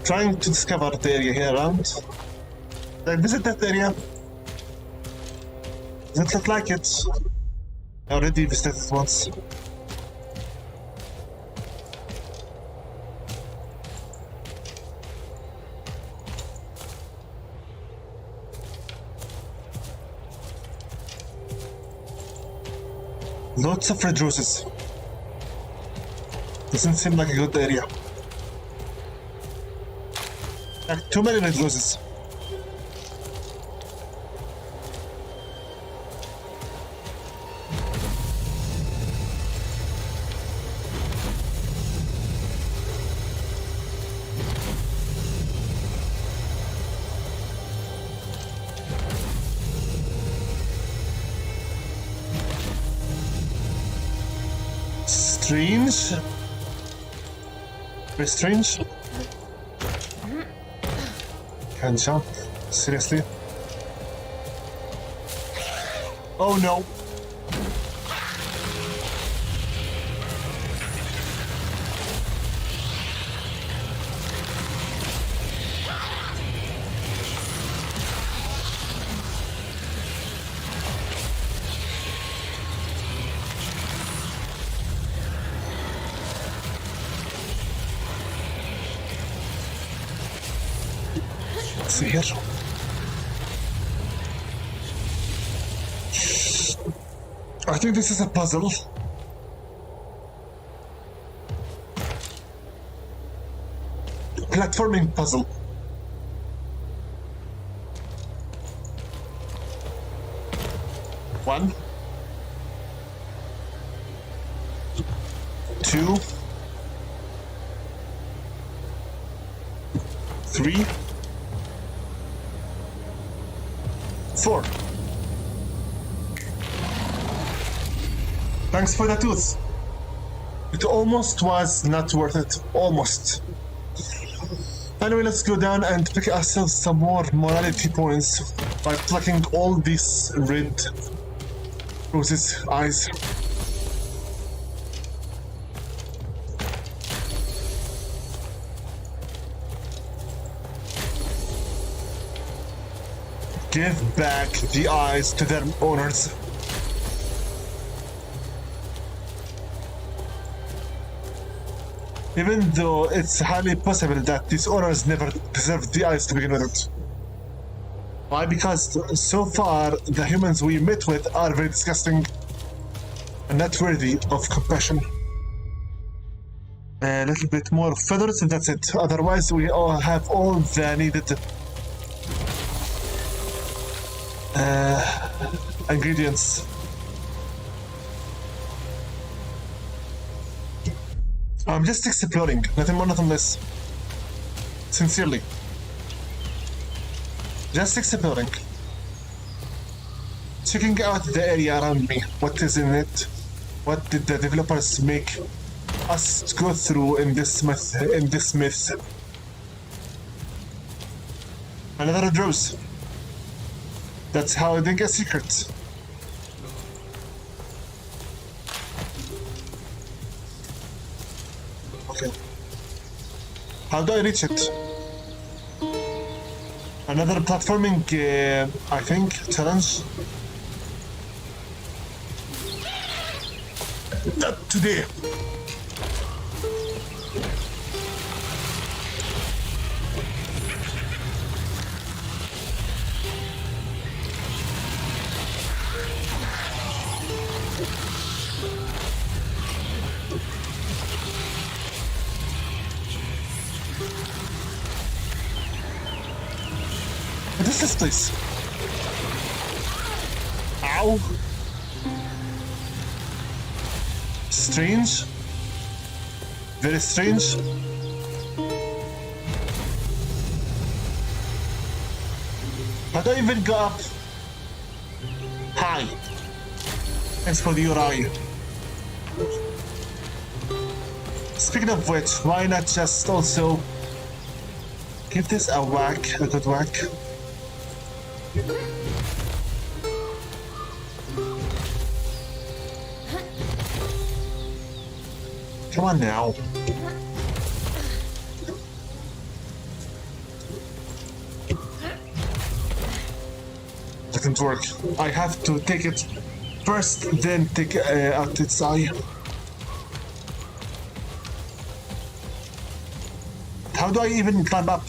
Trying to discover the area here around. Did I visit that area? Doesn't look like it. I already visited it once. Lots of red roses. Doesn't seem like a good area. Like too many red roses. Strange. Very strange. Can't jump. Seriously. Oh no. Let's see here. I think this is a puzzle. Platforming puzzle. One. Two. Three. 4. Thanks for the tooth. It almost was not worth it. Almost. Anyway, let's go down and pick ourselves some more morality points by plucking all these red roses' eyes. Give back the eyes to their owners. Even though it's highly possible that these owners never deserved the eyes to begin with. Why? Because so far, the humans we met with are very disgusting and not worthy of compassion. A little bit more feathers and that's it. Otherwise, we all have all the needed ingredients. I'm just exploring, nothing more, nothing less. Sincerely. Just exploring. Checking out the area around me. What is in it? What did the developers make us go through in this myth? Another rose. That's how I didn't get secrets. Okay. How do I reach it? Another platforming, I think, challenge. Not today. What is this place? Ow. Strange. Very strange. How do I even go up? Hi. Thanks for the eye. Speaking of which, why not just also give this a whack, a good whack? Come on now. Doesn't work. I have to take it first, then take out its eye. How do I even climb up?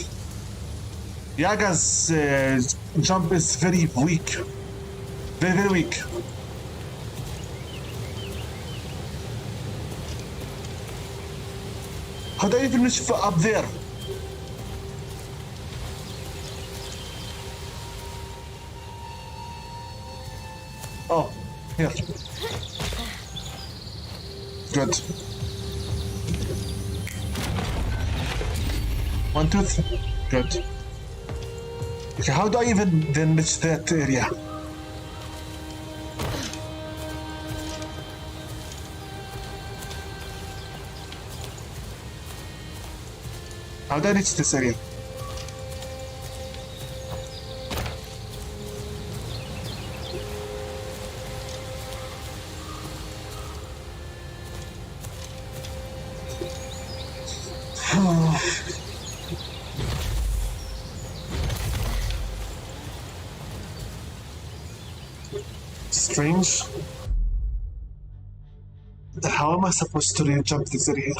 Yaga's jump is very weak. Very, very weak. How do I even reach up there? Oh, here. Good. One tooth. Good. Okay, how do I even then reach that area? How do I reach this area? Strange. How am I supposed to jump this area?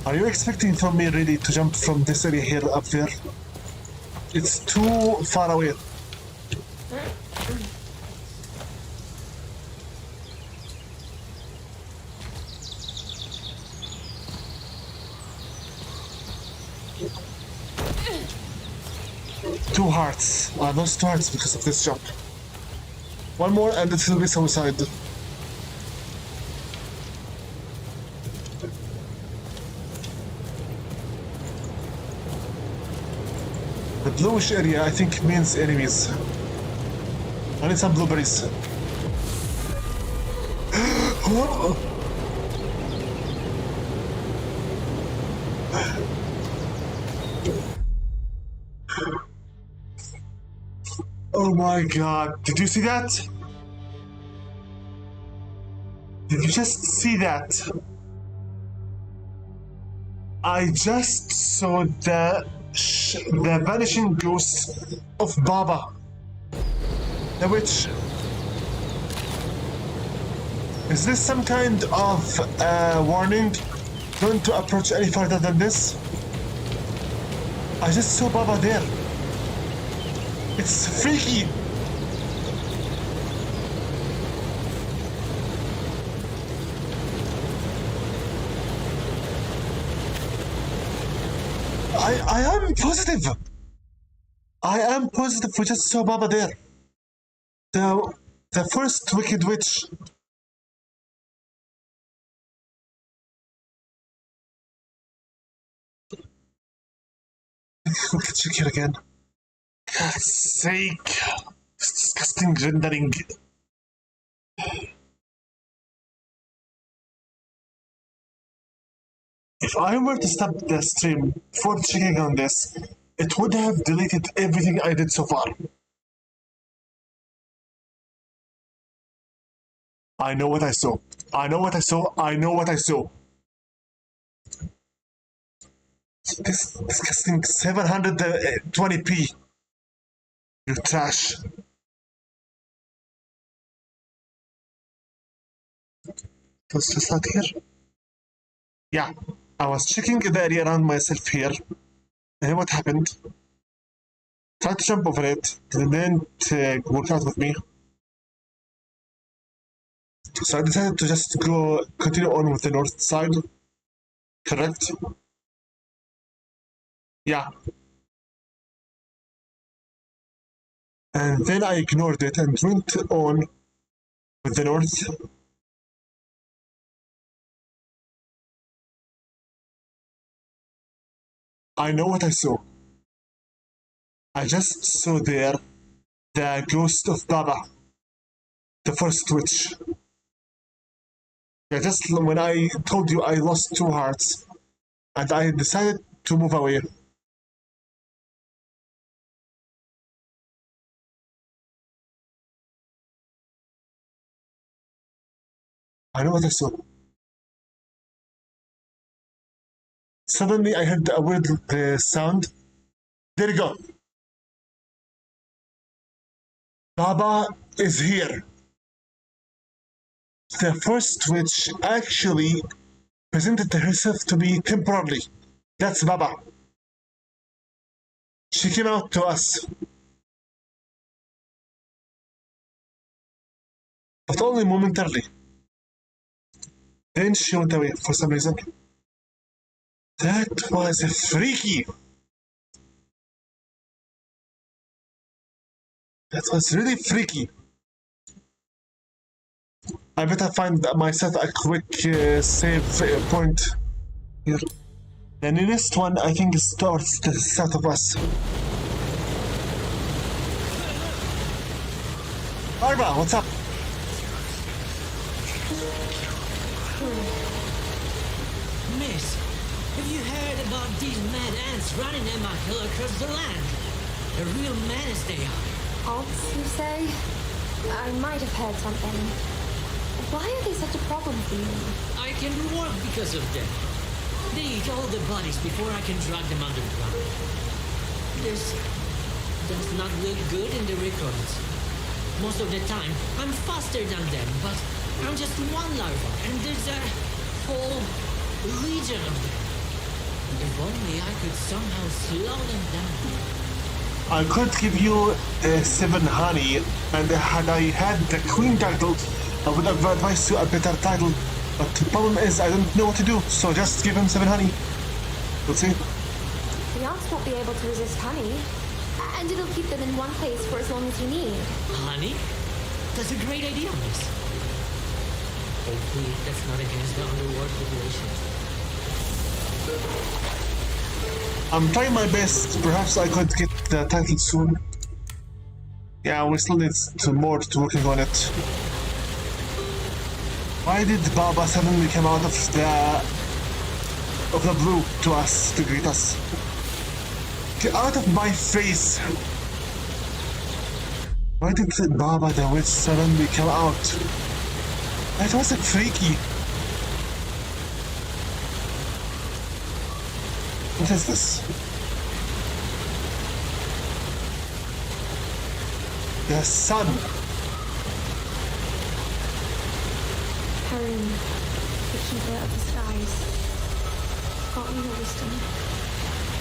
Are you expecting from me really to jump from this area here up there? It's too far away. Two hearts. I lost 2 hearts because of this jump. One more and it will be suicide. bluish area, I think, means enemies. I need some blueberries. Oh my god, did you see that? Did you just see that? I just saw the vanishing ghost of Baba, the witch. Is this some kind of warning? Don't to approach any further than this? I just saw Baba there. It's freaky. I am positive. I am positive we just saw Baba there. The first wicked witch. We can check here again. God's sake. It's disgusting rendering. If I were to stop the stream before checking on this, it would have deleted everything I did so far. I know what I saw. I know what I saw. I know what I saw. This disgusting 720p. You trash. Was just out here? Yeah, I was checking the area around myself here. And what happened? Tried to jump over it, didn't work out with me. So I decided to just continue on with the north side. Correct? Yeah. And then I ignored it and went on with the north. I know what I saw. I just saw there the ghost of Baba, the first witch. Yeah, just when I told you I lost 2 hearts, and I decided to move away. I know what I saw. Suddenly I heard a weird sound. There you go. Baba is here. The first witch actually presented herself to me temporarily. That's Baba. She came out to us. But only momentarily. Then she went away for some reason. That was freaky. That was really freaky. I better find myself a quick save point here. The nearest one, I think, is towards the south of us. Barbara, what's up? Miss, have you heard about these mad ants running Emma Hill across the land? A real menace they are. Ants, you say? I might have heard something. Why are they such a problem for you? I can do work because of them. They eat all the bodies before I can drag them underground. This does not look good in the records. Most of the time, I'm faster than them, but I'm just one larva, and there's a whole legion of them. If only I could somehow slow them down. I could give you 7 honey, and had I had the queen title, I would have advised you a better title. But the problem is, I don't know what to do, so just give him 7 honey. We'll see. The ants won't be able to resist honey, and it'll keep them in one place for as long as you need. Honey? That's a great idea, miss. Hopefully, that's not against the underworld regulations. I'm trying my best. Perhaps I could get the title soon. Yeah, we still need more to working on it. Why did Baba suddenly come out of the blue to us, to greet us? Get out of my face! Why did Baba the witch suddenly come out? That was freaky. What is this? The sun. Harun, the keeper of the skies, grant me your wisdom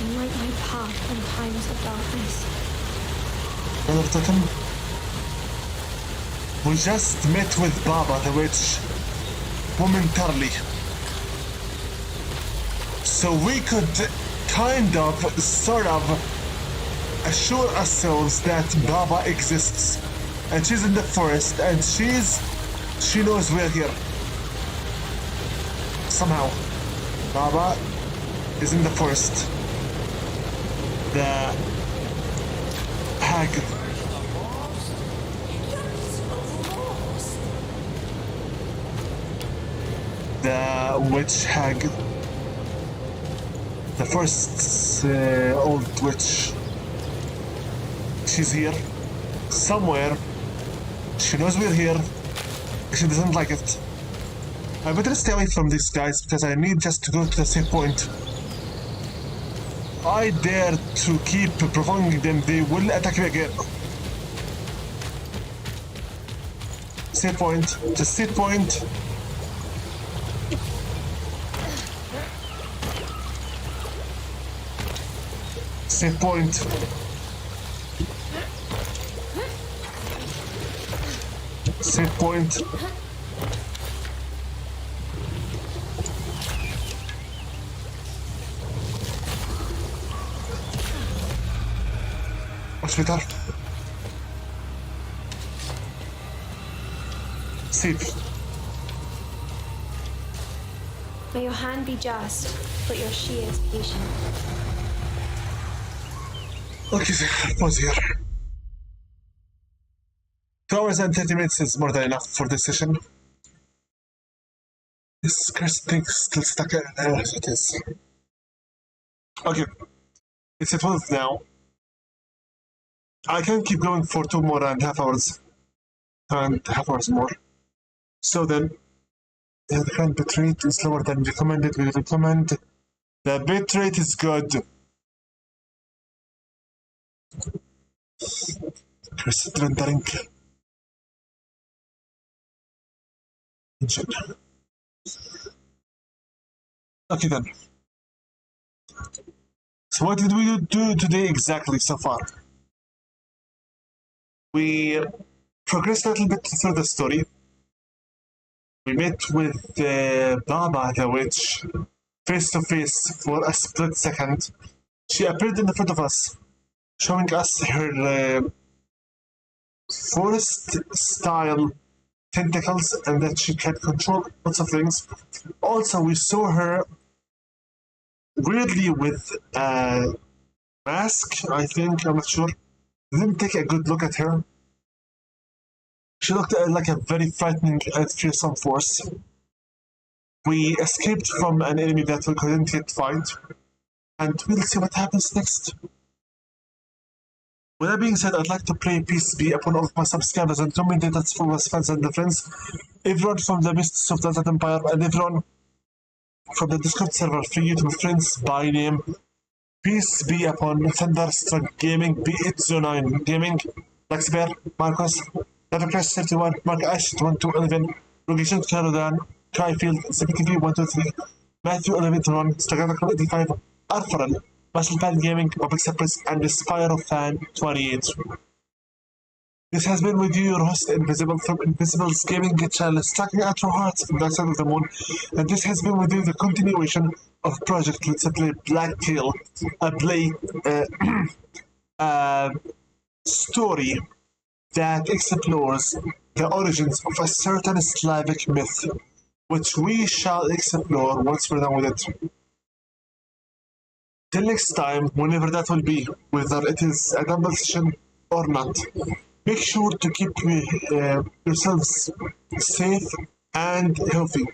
and light my path in times of darkness. Brother Totem, we just met with Baba the witch momentarily. So we could kind of, sort of, assure ourselves that Baba exists. And she's in the forest and she knows we're here. Somehow. Baba is in the forest. The hag. The witch hag. The first old witch. She's here. Somewhere. She knows we're here. She doesn't like it. I better stay away from these guys because I need just to go to the save point. I dare to keep provoking them, they will attack me again. Save point. Just save point. Save point. Save point. What's better? Save. May your hand be just, but your shears patient. Okay, pause here. 2 hours and 30 minutes is more than enough for this session. This cursed thing is still stuck as it is. Okay, it's at 12 now. I can keep going for 2.5 hours. And half hours more. So then, the current bitrate is lower than recommended. We recommend the bitrate is good. Cursed rendering. Engine. Okay then. So what did we do today exactly so far? We progressed a little bit through the story. We met with Baba the witch face to face for a split second. She appeared in front of us, showing us her forest-style tentacles and that she can control lots of things. Also, we saw her weirdly with a mask, I think, I'm not sure. We didn't take a good look at her. She looked like a very frightening and fearsome force. We escaped from an enemy that we couldn't yet fight, and we'll see what happens next. With that being said, I'd like to pray peace be upon all of my subscribers and commentators, followers, fans, and friends, everyone from the mists of the Desert Empire, and everyone from the Discord server, free YouTube friends by name. Peace be upon Thunderstruck Gaming, B809 Gaming, Max Bear, Marcos, Nevercrash 31, Mark Ash 1211, Location Carodan, Kaifield, CPTV 123, Matthew 1121, Stagatakal 85, Arfaran, Muscle Pan Gaming, Public Surprise, and Spyro Fan 28. This has been with you, your host Invisible from Invisible's Gaming channel, Stacking at your hearts from the side of the moon, and this has been with you the continuation of Project Let's Play Blacktail, a story that explores the origins of a certain Slavic myth, which we shall explore once we're done with it. Till next time, whenever that will be, whether it is a double session or not, make sure to keep yourselves safe and healthy.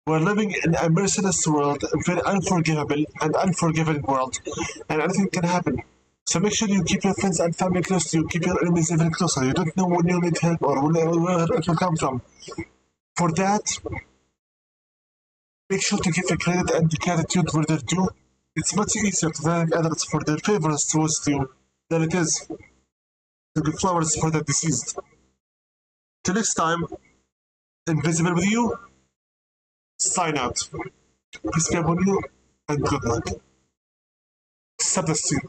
We're living in a merciless world, a very unforgivable and unforgiving world, and anything can happen. So make sure you keep your friends and family close to you, keep your enemies even closer. You don't know when you need help or where it will come from. For that, make sure to give the credit and the gratitude where they're due. It's much easier to thank others for their favors towards you than it is to give flowers for the deceased. Till next time, Invisible with you, sign out. Peace be upon you, and good luck. Set the scene.